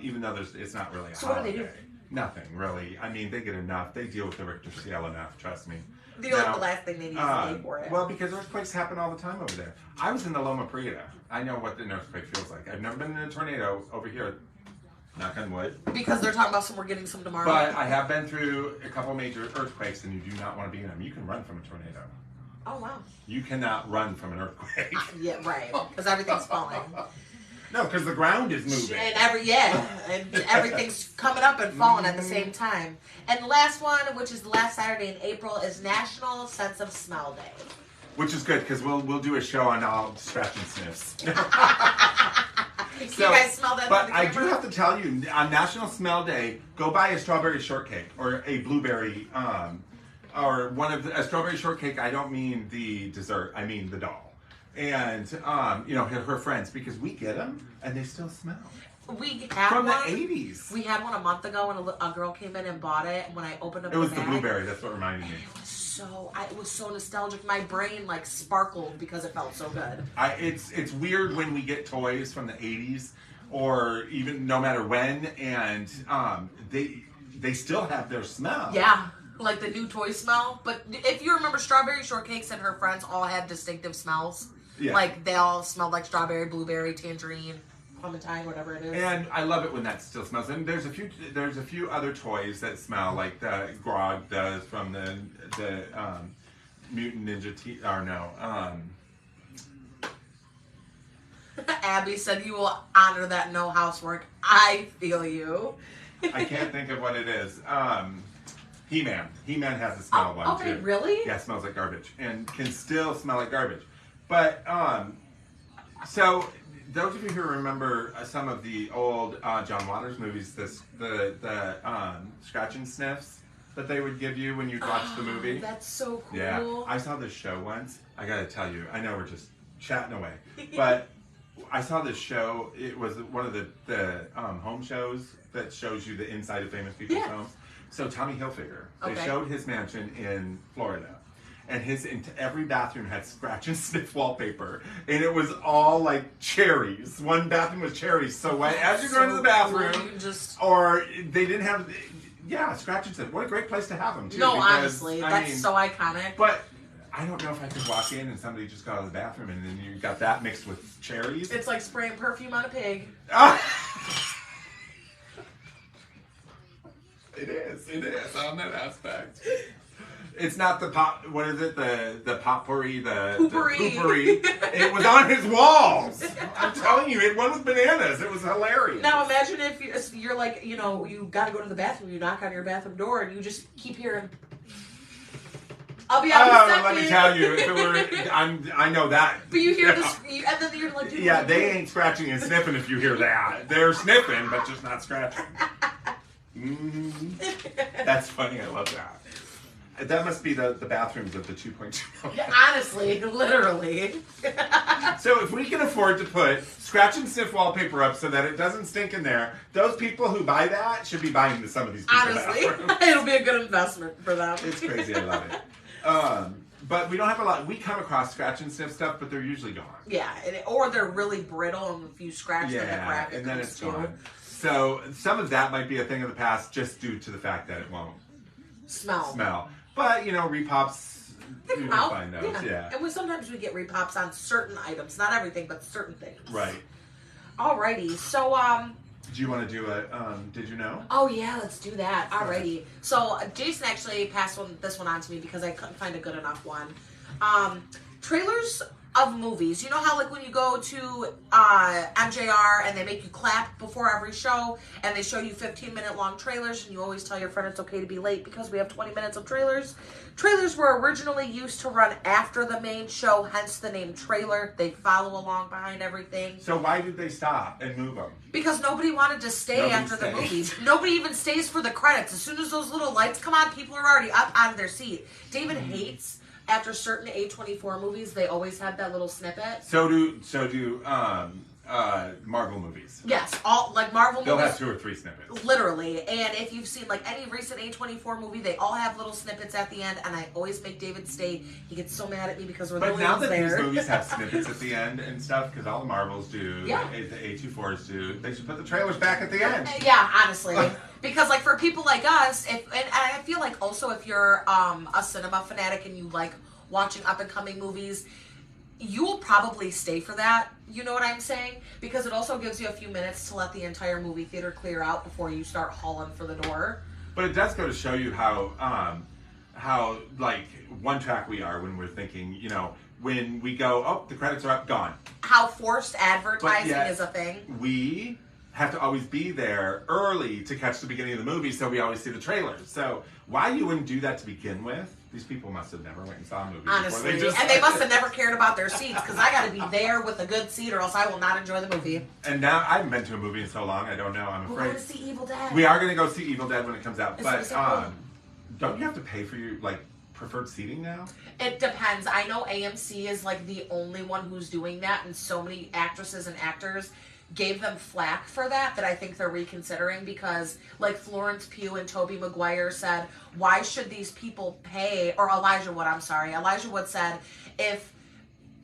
even though it's not really a holiday. So what do they do? Nothing really. I mean, they get enough. They deal with the Richter scale enough. Trust me. The last thing they need is to pay for it. Well, because earthquakes happen all the time over there. I was in the Loma Prieta. I know what an earthquake feels like. I've never been in a tornado over here. Knock on wood. Because they're talking about we're getting some tomorrow. But I have been through a couple major earthquakes, and you do not want to be in them. You can run from a tornado. Oh, wow. You cannot run from an earthquake. Yeah, right. Because everything's falling. No, because the ground is moving. And everything's coming up and falling at the same time. And the last one, which is the last Saturday in April, is National Sense of Smell Day. Which is good, because we'll do a show on all scratch and sniffs. You guys smell that? But I do have to tell you, on National Smell Day, go buy a strawberry shortcake or a blueberry, or a strawberry shortcake. I don't mean the dessert, I mean the doll. And, her friends, because we get them and they still smell. We had from one. the 80s. We had one a month ago, and a girl came in and bought it. And when I opened up it was the the bag, blueberry. That's what reminded me. It was so nostalgic. My brain sparkled because it felt so good. It's weird when we get toys from the 80s, or even no matter when, and they still have their smell. Yeah. Like the new toy smell. But if you remember, Strawberry Shortcakes and her friends all had distinctive smells. Yeah. Like they all smelled like strawberry, blueberry, tangerine, clementine, whatever it is. And I love it when that still smells. And there's a few other toys that smell like the Grog does from the Mutant Ninja Abby said you will honor that no housework. I feel you. I can't think of what it is. He-Man. He-Man has a smell one too. Okay, really? Yeah, it smells like garbage and can still smell like garbage. But so those of you who remember some of the old John Waters movies, the scratch and sniffs that they would give you when you'd watch the movie. That's so cool. Yeah, I saw this show once. I gotta tell you, I know we're just chatting away, but I saw this show. It was one of the home shows that shows you the inside of famous people's homes. So Tommy Hilfiger, they showed his mansion in Florida. And every bathroom had scratch and sniff wallpaper, and it was all like cherries. One bathroom was cherries. So as you go into the bathroom, or they didn't have, scratch and sniff. What a great place to have them too. No, because, honestly, that's so iconic. But I don't know if I could walk in and somebody just got out of the bathroom, and then you got that mixed with cherries. It's like spraying perfume on a pig. It is on that aspect. It's not the pop. What is it? The potpourri. The poopery. It was on his walls. I'm telling you, it one with bananas. It was hilarious. Now imagine if you're like, you got to go to the bathroom. You knock on your bathroom door, and you just keep hearing. I'll be out in a second. Let me tell you, if it were, I know that. But you hear this, and then you're like, dude, yeah, they ain't scratching and sniffing if you hear that. They're sniffing, but just not scratching. That's funny. I love that. That must be the bathrooms of the 2.2 million. Yeah, honestly, literally. So if we can afford to put scratch and sniff wallpaper up so that it doesn't stink in there, those people who buy that should be buying some of these people's bathrooms. It'll be a good investment for them. It's crazy. I love it. But we don't have a lot. We come across scratch and sniff stuff, but they're usually gone. Yeah, or they're really brittle, and if you scratch them, it crack. And then it's gone. So some of that might be a thing of the past, just due to the fact that it won't smell. But, Repops, you can find those, yeah. And sometimes we get repops on certain items. Not everything, but certain things. Right. Alrighty, so, do you want to do did you know? Oh, yeah, let's do that. Alrighty. So, Jason actually passed this one on to me because I couldn't find a good enough one. Trailers of movies. You know how when you go to MJR and they make you clap before every show and they show you 15-minute long trailers and you always tell your friend it's okay to be late because we have 20 minutes of trailers. Trailers were originally used to run after the main show, hence the name trailer. They follow along behind everything. So why did they stop and move them? Because nobody wanted to stay after the movie. Nobody even stays for the credits. As soon as those little lights come on, people are already up out of their seat. David hates after certain A24 movies, they always have that little snippet. So do Marvel movies. Yes, all like Marvel They'll movies. have 2 or 3 snippets. Literally, and if you've seen like any recent A24 movie, they all have little snippets at the end, and I always make David stay. He gets so mad at me because we're the But only now ones that there. these movies have snippets at the end and stuff, because all the Marvels do, Yeah. the A24s do, they should put the trailers back at the end. Yeah, honestly, because like for people like us, and I feel like also if you're a cinema fanatic and you like watching up and coming movies, you will probably stay for that. You know what I'm saying? Because it also gives you a few minutes to let the entire movie theater clear out before you start hauling for the door. But it does go to show you how like one track we are when we're thinking, you know, when we go, oh, the credits are up, gone. How forced advertising yet, is a thing. We have to always be there early to catch the beginning of the movie, so we always see the trailers. So why you wouldn't do that to begin with? These people must have never went and saw a movie. Honestly, before. and they must have never cared about their seats because I got to be there with a good seat, or else I will not enjoy the movie. And now I haven't been to a movie in so long. I don't know. I'm We're afraid. going to see Evil Dead. We are going to go see Evil Dead when it comes out, Is but it cool? don't you have to pay for your like preferred seating now? It depends. I know AMC is like the only one who's doing that, and so many actresses and actors gave them flack for that I think they're reconsidering, because like Florence Pugh and Tobey Maguire said, why should these people pay, or Elijah Wood said, if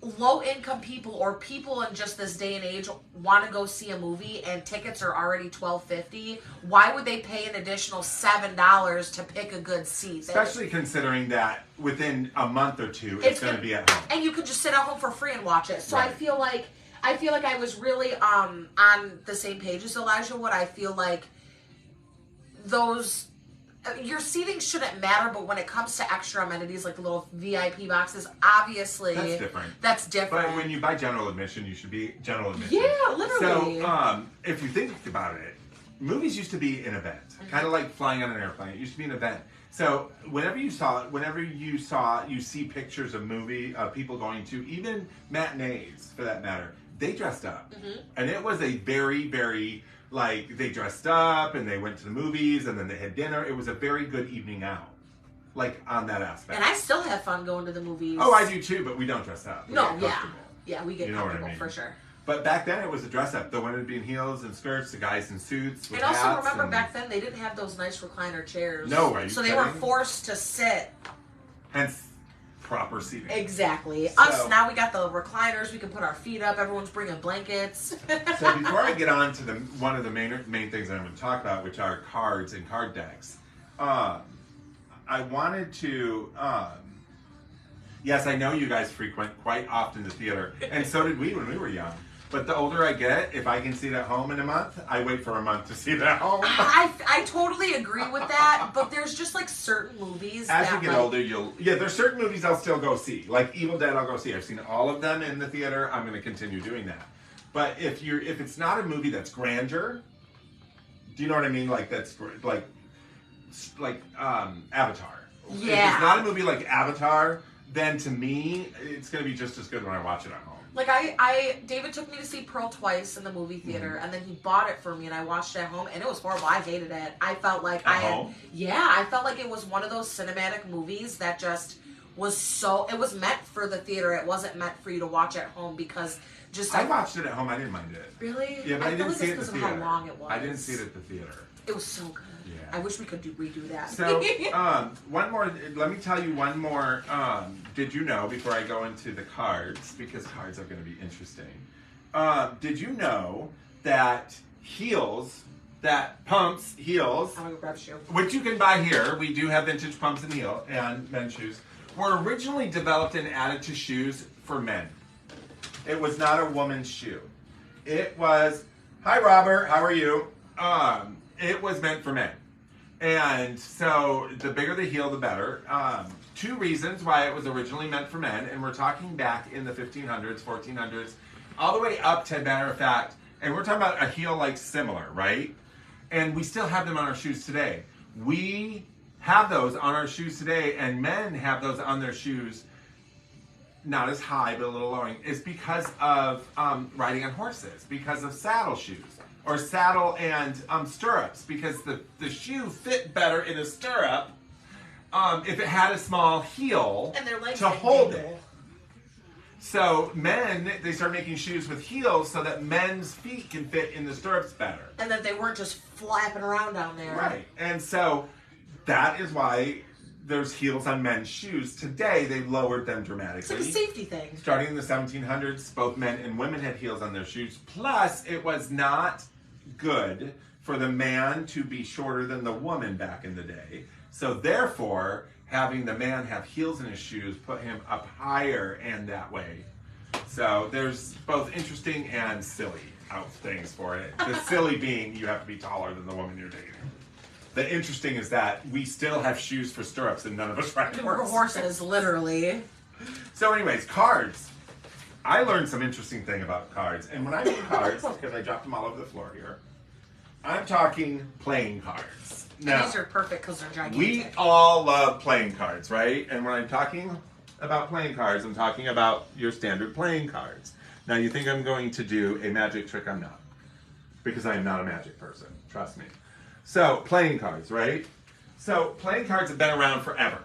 low-income people or people in just this day and age want to go see a movie and tickets are already $12.50, why would they pay an additional $7 to pick a good seat? Especially considering that within a month or two, it's going to be at home. And you could just sit at home for free and watch it. So Right. I feel like I was really on the same page as Elijah Wood. I feel like those your seating shouldn't matter, but when it comes to extra amenities like the little VIP boxes, obviously that's different. But when you buy general admission, you should be general admission. Yeah, literally. So if you think about it, movies used to be an event, kind of like flying on an airplane. It used to be an event. So whenever you see pictures of people going to even matinees, for that matter, they dressed up, and it was a very, very like they dressed up and they went to the movies and then they had dinner. It was a very good evening out, like on that aspect. And I still have fun going to the movies. Oh, I do too, but we don't dress up. We get comfortable. Yeah, we get comfortable for sure. But back then it was a dress up. The women would be in heels and skirts, the guys in suits with hats. And also remember back then they didn't have those nice recliner chairs. No, are you So they kidding? were forced to sit. Hence, proper seating. Exactly. So, Us, now we got the recliners. We can put our feet up. Everyone's bringing blankets. So before I get on to one of the main things that I'm going to talk about, which are cards and card decks, I wanted to... yes, I know you guys frequent quite often the theater, and so did we when we were young. But the older I get, if I can see it at home in a month, I wait for a month to see it at home. I totally agree with that, but there's just like certain movies As that you get older, there's certain movies I'll still go see. Like Evil Dead, I'll go see. I've seen all of them in the theater. I'm going to continue doing that. But if it's not a movie that's grandeur, do you know what I mean? Like that's like Avatar. Yeah. If it's not a movie like Avatar, then to me, it's going to be just as good when I watch it at home. Like David took me to see Pearl twice in the movie theater, and then he bought it for me, and I watched it at home, and it was horrible. I hated it. I felt like I felt like it was one of those cinematic movies that just was it was meant for the theater. It wasn't meant for you to watch at home because I watched it at home. I didn't mind it. Really? Yeah, but I didn't see it at the theater. How long it was. I didn't see it at the theater. It was so good. Yeah. I wish we could redo that. So, one more. Let me tell you one more. Did you know, before I go into the cards, because cards are going to be interesting. Did you know that pumps, heels, I'm gonna go grab a shoe. which you can buy here, we do have vintage pumps and men's shoes, were originally developed and added to shoes for men. It was not a woman's shoe. It was, hi Robert, how are you? It was meant for men. And so the bigger the heel, the better. 2 reasons why it was originally meant for men, and we're talking back in the 1500s, 1400s, all the way up to, matter of fact, and we're talking about a heel like similar, right? And we still have them on our shoes today. We have those on our shoes today, and men have those on their shoes, not as high, but a little lowering. It's because of riding on horses, because of saddle shoes. Or saddle and stirrups, because the shoe fit better in a stirrup if it had a small heel And their legs to hold it. So men, they start making shoes with heels so that men's feet can fit in the stirrups better. And that they weren't just flapping around down there. Right. And so that is why there's heels on men's shoes. Today, they've lowered them It's dramatically. like a safety thing. Starting in the 1700s, both men and women had heels on their shoes. Plus, it was not good for the man to be shorter than the woman back in the day. So therefore, having the man have heels in his shoes put him up higher and that way. So there's both interesting and silly things for it. The silly being you have to be taller than the woman you're dating. The interesting is that we still have shoes for stirrups and none of us ride We're horses, literally. So anyways, cards. I learned some interesting thing about cards. And when I mean cards, because I dropped them all over the floor here, I'm talking playing cards. Now, These are perfect because they're gigantic. we all love playing cards, right? And when I'm talking about playing cards, I'm talking about your standard playing cards. Now you think I'm going to do a magic trick, I'm not. Because I am not a magic person, trust me. So, playing cards, right? So, playing cards have been around forever.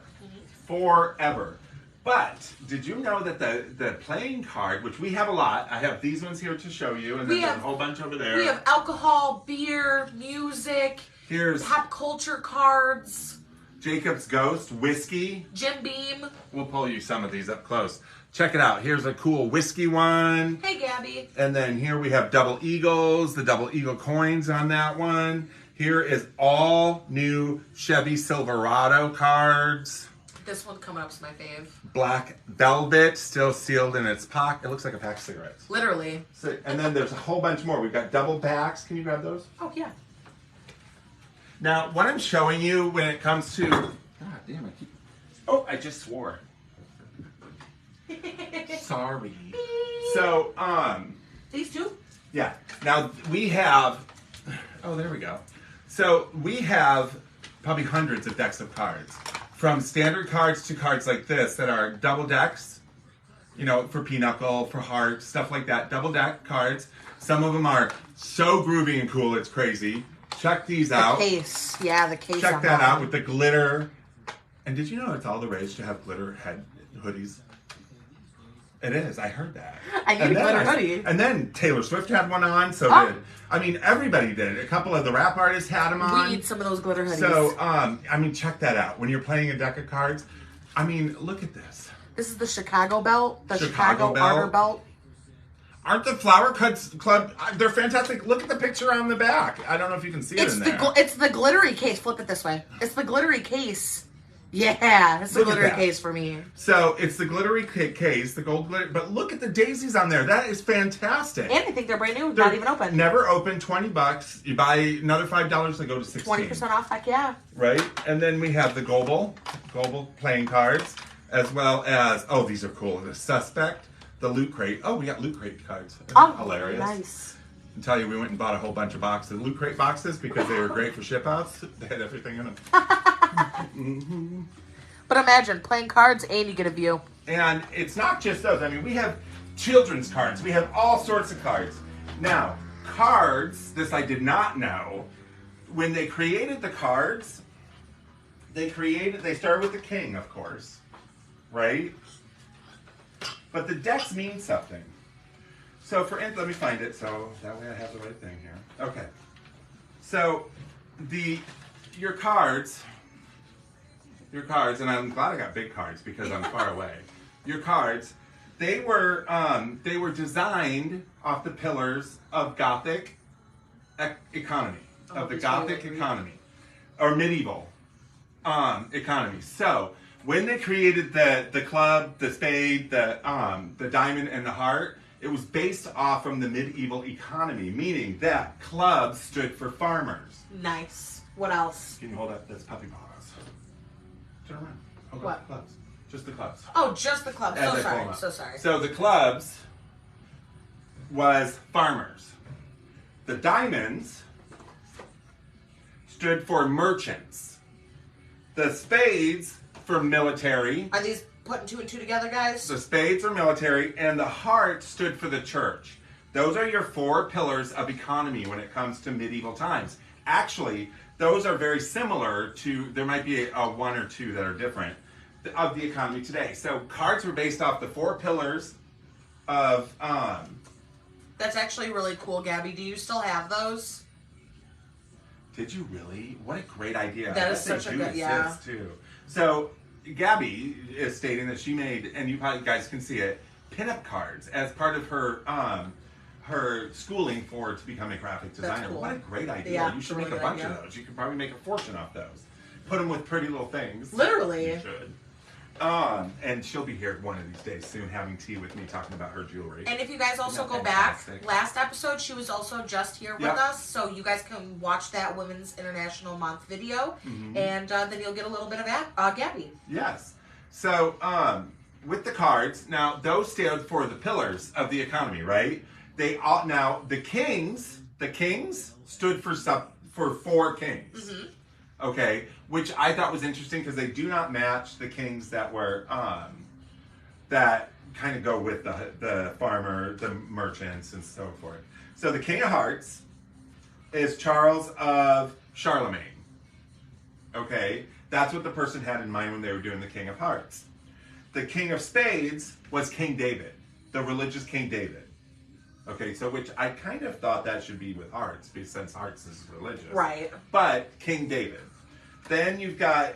Forever. But, did you know that the playing card, which we have a lot, I have these ones here to show you, and then there's a whole bunch over there. We have alcohol, beer, music, Here's pop culture cards, Jacob's Ghost, whiskey. Jim Beam. We'll pull you some of these up close. Check it out. Here's a cool whiskey one. Hey, Gabby. And then here we have double eagles, the double eagle coins on that one. Here is all new Chevy Silverado cards. This one coming up is my fave. Black velvet, still sealed in its pocket. It looks like a pack of cigarettes. Literally. So, and then there's a whole bunch more. We've got double backs. Can you grab those? Oh, yeah. Now, what I'm showing you when it comes to... God damn, I keep... Oh, I just swore. Sorry. So, These two? yeah. Now, we have... Oh, there we go. So, we have probably hundreds of decks of cards. From standard cards to cards like this that are double decks, you know, for pinochle, for hearts, stuff like that. Double deck cards. Some of them are so groovy and cool, it's crazy. Check these out. The case. Yeah, the case. Check on that out with the glitter. And did you know it's all the rage to have glitter head hoodies? It is. I heard that. I need a glitter hoodie. And then Taylor Swift had one on, so did. I mean, everybody did. A couple of the rap artists had them on. We need some of those glitter hoodies. So, I mean, check that out. When you're playing a deck of cards, I mean, look at this. This is the Chicago belt. The Chicago Chicago belt. Honor belt. Aren't the Flower Cuts Club, they're fantastic. Look at the picture on the back. I don't know if you can see it in there. It's the glittery case. Flip it this way. It's the glittery case. Yeah, it's the Look at glittery that. case for me. So, it's the glittery case, the gold glitter, but look at the daisies on there. That is fantastic. And I think they're brand new, They're not even open. Never open, $20. You buy another $5, they go to 16. 20% off, heck yeah. Right? And then we have the Goble playing cards, as well as, oh, these are cool. The Suspect, the Loot Crate. Oh, we got Loot Crate cards. Oh, Hilarious. nice. I tell you, we went and bought a whole bunch of boxes, Loot Crate boxes, because they were great for ship outs. They had everything in them. But imagine, playing cards and you get a view. And it's not just those. I mean, we have children's cards. We have all sorts of cards. Now, cards, this I did not know, when they created the cards, they started with the king, of course, right? But the decks mean something. So let me find it so that way I have the right thing here. Okay. So your cards, and I'm glad I got big cards because I'm far away. Your cards, they were designed off the pillars of Gothic economy, economy, or medieval economy. So when they created the club, the spade, the diamond, and the heart, it was based off from the medieval economy, meaning that clubs stood for farmers. Nice. What else? Can you hold up this puppy paws? Turn around. Hold What? up the clubs. Just the clubs. Oh, just the club. As I So pull sorry. them up. So sorry. So the clubs was farmers. The diamonds stood for merchants. The spades for military. Are these putting two and two together, guys? The spades are military, and the heart stood for the church. Those are your four pillars of economy when it comes to medieval times. Actually, those are very similar to, there might be a one or two that are different, of the economy today. So cards were based off the four pillars of That's actually really cool, Gabby. Do you still have those? Did you really? What a great idea. That I is bet they such a do good- yeah. exist, too. So Gabby is stating that she made, and you probably guys can see it, pinup cards as part of her her schooling to become a graphic designer. cool. What a great idea. Yeah, You should really make a good bunch idea. of those. You could probably make a fortune off those. Put them with pretty little things. Literally. You should. And she'll be here one of these days soon having tea with me talking about her jewelry. And if you guys also Isn't that go back, fantastic? last episode she was also just here with Yep. us, so you guys can watch that Women's International Month video, and then you'll get a little bit of Gabby. Yes. So, with the cards, now those stand for the pillars of the economy, right? They all now the kings stood for 4 kings. Okay, which I thought was interesting because they do not match the kings that were that kind of go with the farmer, the merchants, and so forth. So the King of Hearts is Charles of Charlemagne. Okay, that's what the person had in mind when they were doing the King of Hearts. The King of Spades was King David, the religious King David. Okay, so which I kind of thought that should be with hearts, because since hearts is religious. Right. But King David. Then you've got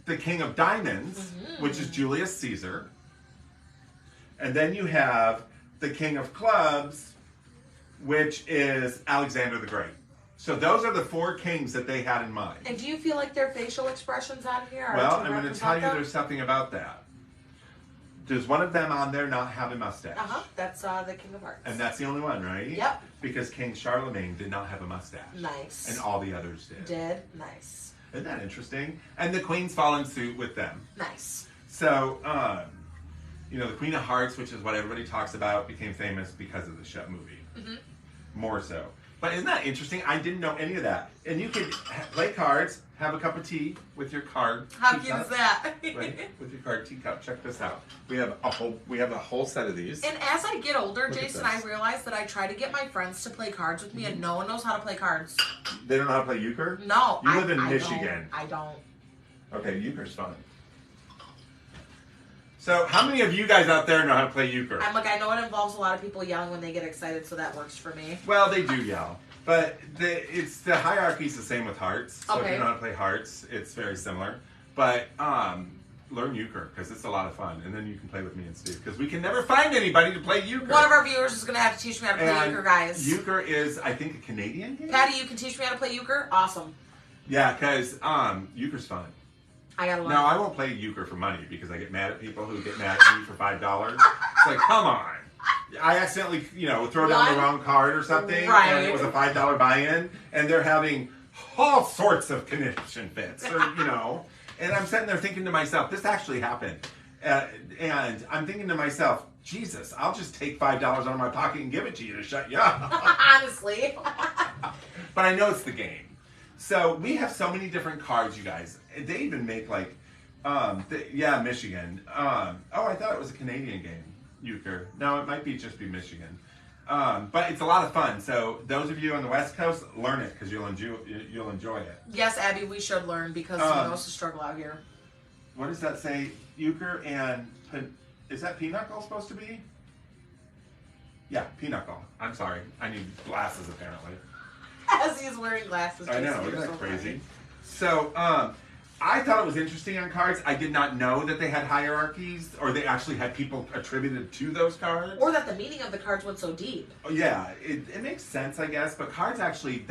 the King of Diamonds, which is Julius Caesar. And then you have the King of Clubs, which is Alexander the Great. So those are the 4 kings that they had in mind. And do you feel like their facial expressions on here are Well, to I'm going to represent tell you them? there's something about that. Does one of them on there not have a mustache? That's the King of Hearts. And that's the only one, right? Yep. Because King Charlemagne did not have a mustache. Nice. And all the others did. Nice. Isn't that interesting? And the queens fall in suit with them. Nice. So, the Queen of Hearts, which is what everybody talks about, became famous because of the show movie. More so. But isn't that interesting? I didn't know any of that. And you could play cards, have a cup of tea with your card. How cute teacup, is that? right? With your card teacup. Check this out. We have a whole set of these. And as I get older, Look at Jason, this. I realize that I try to get my friends to play cards with me, and no one knows how to play cards. They don't know how to play euchre? No, You live in I Michigan. I don't. Okay, euchre's fun. So, how many of you guys out there know how to play euchre? I know it involves a lot of people yelling when they get excited, so that works for me. Well, they do yell. But the hierarchy's the same with hearts. So if Okay. you know how to play hearts, it's very similar. But learn euchre, because it's a lot of fun. And then you can play with me and Steve, because we can never find anybody to play euchre. One of our viewers is going to have to teach me how to play And euchre, guys. Euchre is, I think, a Canadian game? Patty, you can teach me how to play euchre? Awesome. Yeah, because euchre's fun. I gotta learn. Now, I won't play euchre for money, because I get mad at people who get mad at me for $5. It's like, come on. I accidentally, throw down the wrong card or something, Right. and it was a $5 buy-in, and they're having all sorts of conniption fits, and I'm sitting there thinking to myself, this actually happened, and I'm thinking to myself, Jesus, I'll just take $5 out of my pocket and give it to you to shut you up. Honestly. But I know it's the game. So we have so many different cards, you guys. They even make Michigan. I thought it was a Canadian game. Euchre. No, it might be Michigan. But it's a lot of fun. So those of you on the West Coast, learn it because you'll enjoy it. Yes, Abby, we should learn because it's a struggle out here. What does that say? Euchre and is that pinochle supposed to be? Yeah, pinochle. I'm sorry. I need glasses apparently. As he's wearing glasses. I know. Jason, Isn't you're that so crazy? funny. So I thought it was interesting on cards. I did not know that they had hierarchies, or they actually had people attributed to those cards. Or that the meaning of the cards went so deep. Yeah, it makes sense, I guess. But cards actually,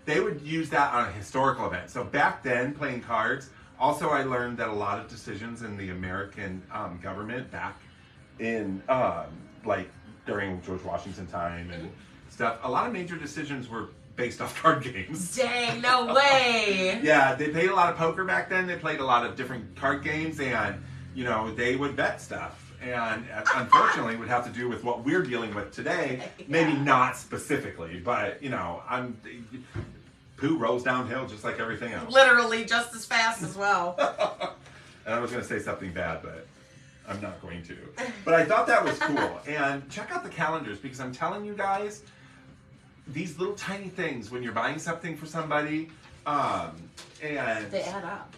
they would use that on a historical event. So back then, playing cards, also I learned that a lot of decisions in the American government back in, during George Washington time and stuff, a lot of major decisions were based off card games. Dang, no way. Yeah, they played a lot of poker back then. They played a lot of different card games, and they would bet stuff. And unfortunately, would have to do with what we're dealing with today. Yeah. Maybe not specifically, but poo rolls downhill just like everything else. Literally just as fast as well. And I was going to say something bad, but I'm not going to. But I thought that was cool. And check out the calendars, because I'm telling you guys, these little tiny things when you're buying something for somebody, and They add up.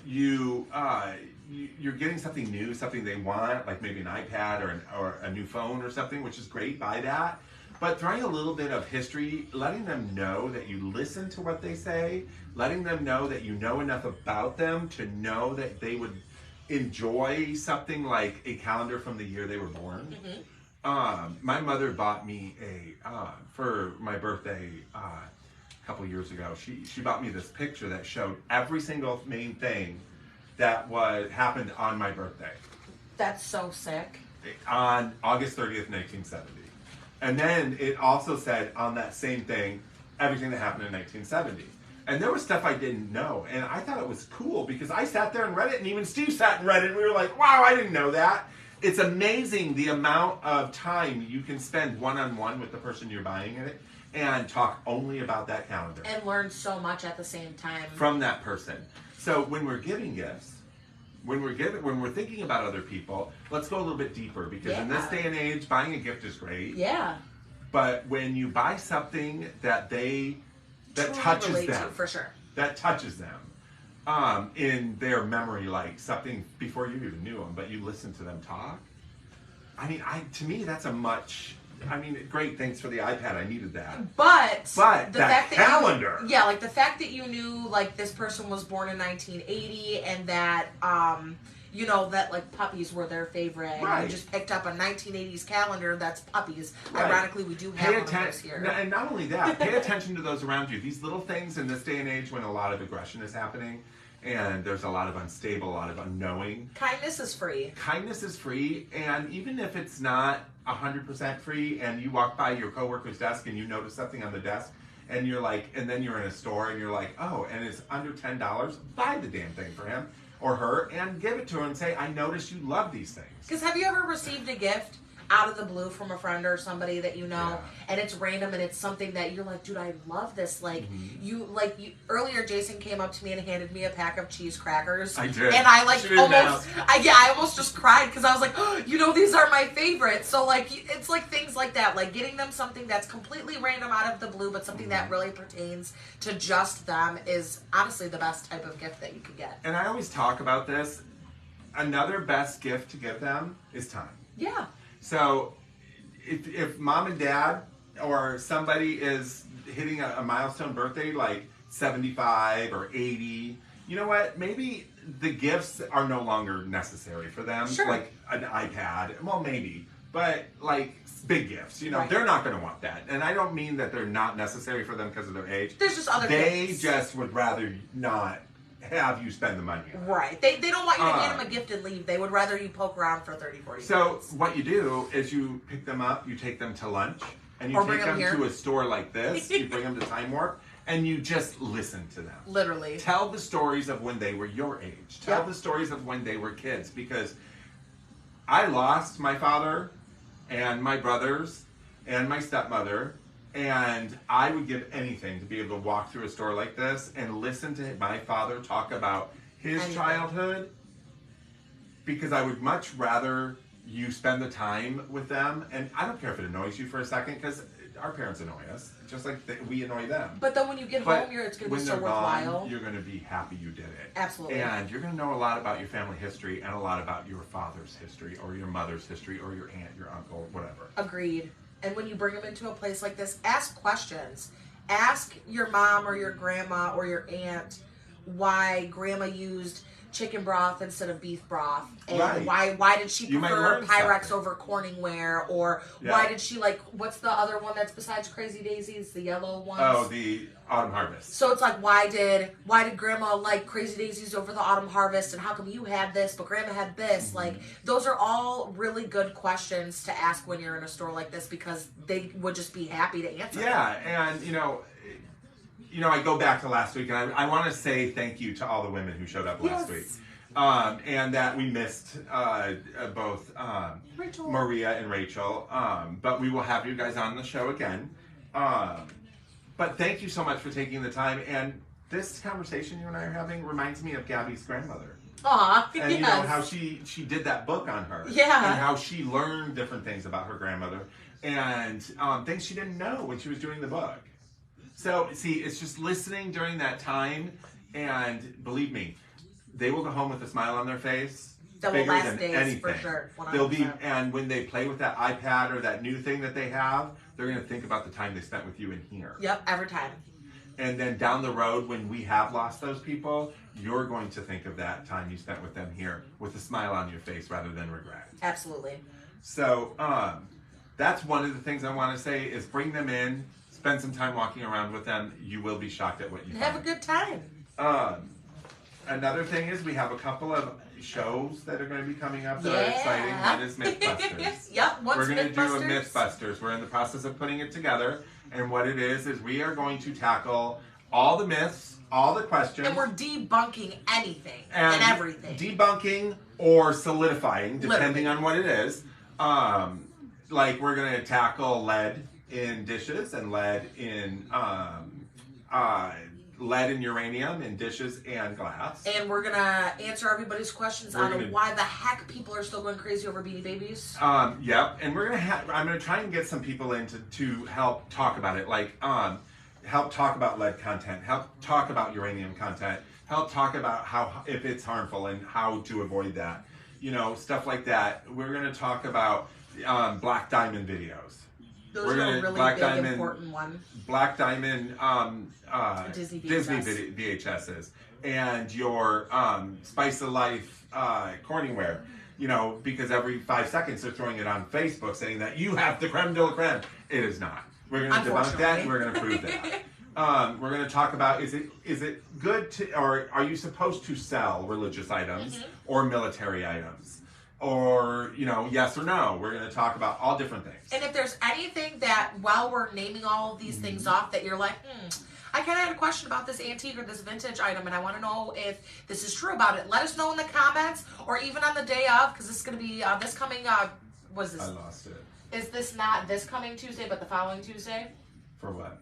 you're getting something new, something they want, like maybe an iPad or a new phone or something, which is great, buy that. But throwing a little bit of history, letting them know that you listen to what they say, letting them know that you know enough about them to know that they would enjoy something like a calendar from the year they were born. My mother bought me for my birthday a couple years ago, she bought me this picture that showed every single main thing that happened on my birthday. That's so sick. On August 30th, 1970. And then it also said on that same thing, everything that happened in 1970. And there was stuff I didn't know. And I thought it was cool because I sat there and read it, and even Steve sat and read it, and we were like, wow, I didn't know that. It's amazing the amount of time you can spend one-on-one with the person you're buying it and talk only about that calendar. And learn so much at the same time. From that person. So when we're giving gifts, when we're thinking about other people, let's go a little bit deeper, because in this day and age, buying a gift is great. Yeah. But when you buy something that touches them, for sure. that touches them in their memory, like something before you even knew them, but you listen to them talk. I mean, to me, that's great. Thanks for the iPad. I needed that. But the fact that calendar. Like the fact that you knew like this person was born in 1980 and that that like puppies were their favorite. Right. And you just picked up a 1980s calendar that's puppies. Right. Ironically, we do have one of those here. And not only that, pay attention to those around you. These little things in this day and age when a lot of aggression is happening and there's a lot of unstable, a lot of unknowing. Kindness is free. Kindness is free, and even if it's not 100% free, and you walk by your coworker's desk and you notice something on the desk, and you're like, and then you're in a store and you're like, oh, and it's under $10, buy the damn thing for him or her and give it to her and say, I noticed you love these things. Because have you ever received a gift out of the blue from a friend or somebody that you know, and it's random and it's something that you're like, dude, I love this. Like earlier, Jason came up to me and handed me a pack of cheese crackers. I did, and I I almost just cried because I was like, oh, these are my favorite. So like, it's like things like that, like getting them something that's completely random out of the blue, but something that really pertains to just them is honestly the best type of gift that you could get. And I always talk about this. Another best gift to give them is time. Yeah. So if mom and dad or somebody is hitting a milestone birthday like 75 or 80, you know what? Maybe the gifts are no longer necessary for them. Sure. Like an iPad. Well, maybe. But like big gifts, right. They're not going to want that. And I don't mean that they're not necessary for them because of their age. There's just other gifts. They just would rather not have you spend the money on it. Right. They don't want you to hand them a gift and leave. They would rather you poke around for 30, 40 So minutes. what you do is you pick them up, you take them to lunch, and you take them to a store like this, you bring them to Time Warp, and you just listen to them. Literally. Tell the stories of when they were your age. Tell the stories of when they were kids, because I lost my father and my brothers and my stepmother, and I would give anything to be able to walk through a store like this and listen to my father talk about his childhood, because I would much rather you spend the time with them. And I don't care if it annoys you for a second, because our parents annoy us, just like we annoy them. But then when you get home, it's going to be so worthwhile. You're going to be happy you did it. Absolutely. And you're going to know a lot about your family history and a lot about your father's history or your mother's history or your aunt, your uncle, whatever. Agreed. And when you bring them into a place like this, ask questions. Ask your mom or your grandma or your aunt why grandma used chicken broth instead of beef broth, and why did she prefer Pyrex over Corningware, or why did she like, what's the other one that's besides Crazy Daisies, the yellow ones? Oh, the Autumn Harvest. So it's like, why did grandma like Crazy Daisies over the Autumn Harvest, and how come you had this but grandma had this? Like, those are all really good questions to ask when you're in a store like this, because they would just be happy to answer. And I go back to last week, and I want to say thank you to all the women who showed up last week. And that we missed both Maria and Rachel. But we will have you guys on the show again. But thank you so much for taking the time. And this conversation you and I are having reminds me of Gabby's grandmother. Aw, and you know how she did that book on her. Yeah. And how she learned different things about her grandmother. And things she didn't know when she was doing the book. So, see, it's just listening during that time, and believe me, they will go home with a smile on their face. That will bigger last than days, anything. for sure. 100%. They'll be, and when they play with that iPad or that new thing that they have, they're going to think about the time they spent with you in here. Yep, every time. And then down the road, when we have lost those people, you're going to think of that time you spent with them here with a smile on your face rather than regret. Absolutely. So that's one of the things I want to say is bring them in, spend some time walking around with them. You will be shocked at what you Have find. a good time. Another thing is we have a couple of shows that are going to be coming up that are exciting. One is Mythbusters. Yep, what's We're going to do a Mythbusters? Mythbusters. We're in the process of putting it together. And what it is we are going to tackle all the myths, all the questions. And we're debunking anything and everything. Debunking or solidifying, depending on what it is. Like we're going to tackle lead in dishes and lead in uranium in dishes and glass. And we're gonna answer everybody's questions We're on gonna- why the heck people are still going crazy over Beanie Babies. Yep, and we're gonna I'm gonna try and get some people in to help talk about it, like help talk about lead content, help talk about uranium content, help talk about how if it's harmful and how to avoid that, stuff like that. We're gonna talk about Black Diamond videos. Those we're are gonna- a really Black big, Diamond- important one. Black Diamond Disney Disney VHSs and your Spice of Life Corningware, because every 5 seconds they're throwing it on Facebook saying that you have the creme de la creme. It is not. We're going to debunk that and we're going to prove that. We're going to talk about is it good to, or are you supposed to sell religious items or military items? Or, yes or no. We're going to talk about all different things. And if there's anything that, while we're naming all of these things off, that you're like, I kind of had a question about this antique or this vintage item, and I want to know if this is true about it. Let us know in the comments, or even on the day of, because this is going to be this coming. Was this? I lost it. Is this not this coming Tuesday, but the following Tuesday? For what?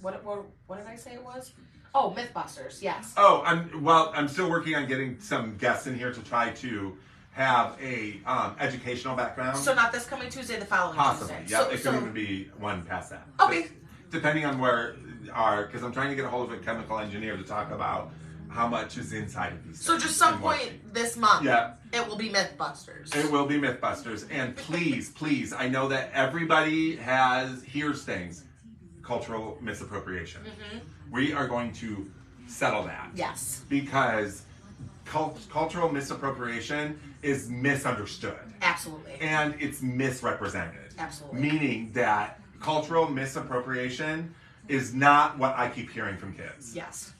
What did I say it was? Oh, Mythbusters. Yes. Oh, I'm still working on getting some guests in here to try to have a educational background. So not this coming Tuesday, the following Possibly, Tuesday. yeah. It could even be one past that. Okay. Depending on where because I'm trying to get a hold of a chemical engineer to talk about how much is inside of these. So things just some and what- point this month, Yeah. it will be Mythbusters. It will be Mythbusters, and please, I know that everybody hears things. Cultural misappropriation. We are going to settle that. Yes. Because cultural misappropriation is misunderstood. Absolutely. And it's misrepresented. Absolutely. Meaning that cultural misappropriation is not what I keep hearing from kids. Yes.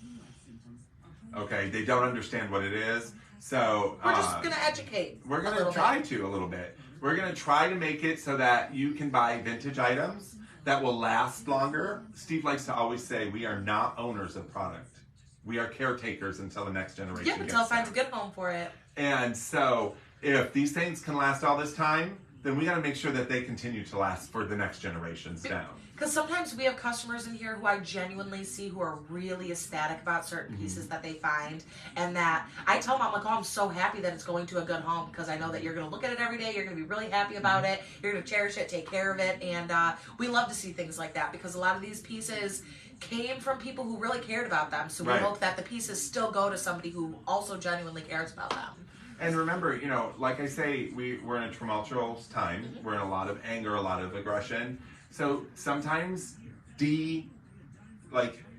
Okay, they don't understand what it is. So We're just going to educate. we're a going little to try bit. to a little bit. We're going to try to make it so that you can buy vintage items that will last longer. Steve likes to always say we are not owners of product. We are caretakers until the next generation Yep, until it gets finds a there. good home for it. And so if these things can last all this time, then we got to make sure that they continue to last for the next generations down. Because sometimes we have customers in here who I genuinely see who are really ecstatic about certain pieces that they find, and that I tell them, I'm like, oh, I'm so happy that it's going to a good home, because I know that you're going to look at it every day, you're going to be really happy about it, you're going to cherish it, take care of it, and we love to see things like that, because a lot of these pieces came from people who really cared about them, so we Right. hope that the pieces still go to somebody who also genuinely cares about them. And remember, like I say, we're in a tumultuous time. We're in a lot of anger, a lot of aggression. So sometimes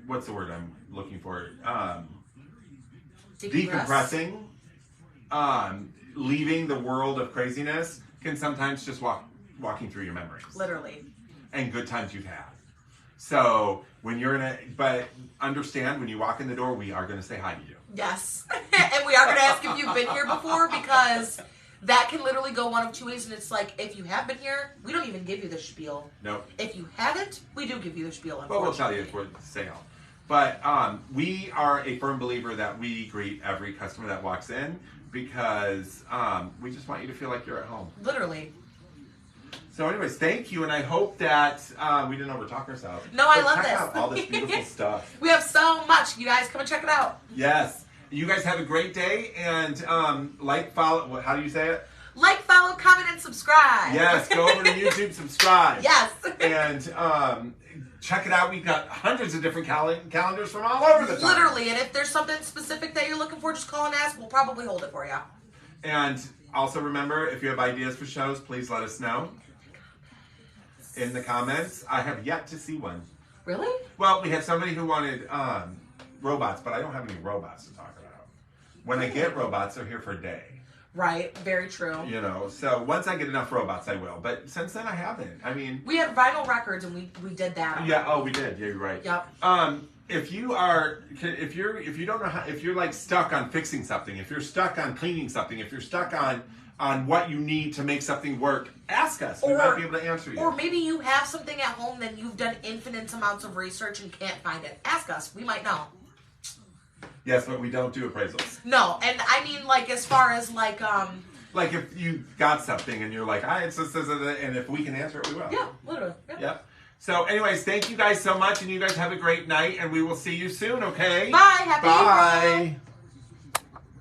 what's the word I'm looking for? Decompressing, leaving the world of craziness can sometimes just walking through your memories Literally. and good times you've had. So when you're but understand when you walk in the door, we are going to say hi to you. Yes. And we are going to ask if you've been here before, because that can literally go one of two ways. And it's like, if you have been here, we don't even give you the spiel. Nope. If you haven't, we do give you the spiel, But we'll tell unfortunately. you if we're sale. But we are a firm believer that we greet every customer that walks in because we just want you to feel like you're at home. Literally. So anyways, thank you, and I hope that we didn't overtalk ourselves. No, I But love check this. out all this beautiful stuff. We have so much. You guys come and check it out. Yes. You guys have a great day, and follow, how do you say it? Like, follow, comment, and subscribe. Yes, go over to YouTube, subscribe. Yes. And check it out. We've got hundreds of different calendars from all over the time. Literally, and if there's something specific that you're looking for, just call and ask. We'll probably hold it for you. And also remember, if you have ideas for shows, please let us know in the comments. I have yet to see one. Really? Well, we had somebody who wanted robots, but I don't have any robots to talk about. When I get robots, they're here for a day. Right, very true. You know, so once I get enough robots, I will. But since then, I haven't. I mean, we had vinyl records, and we did that. Yeah. Oh, we did. Yeah, you're right. Yep. If you don't know how, if you're like stuck on fixing something, if you're stuck on cleaning something, if you're stuck on what you need to make something work, ask us. We might be able to answer you. Or maybe you have something at home that you've done infinite amounts of research and can't find it. Ask us. We might know. Yes, but we don't do appraisals. No, and I mean, like, as far as, like if you got something and you're like, it's this, and if we can answer it, we will. Yeah, literally. Yep. So, anyways, thank you guys so much, and you guys have a great night, and we will see you soon, okay? Bye. Happy April. Bye.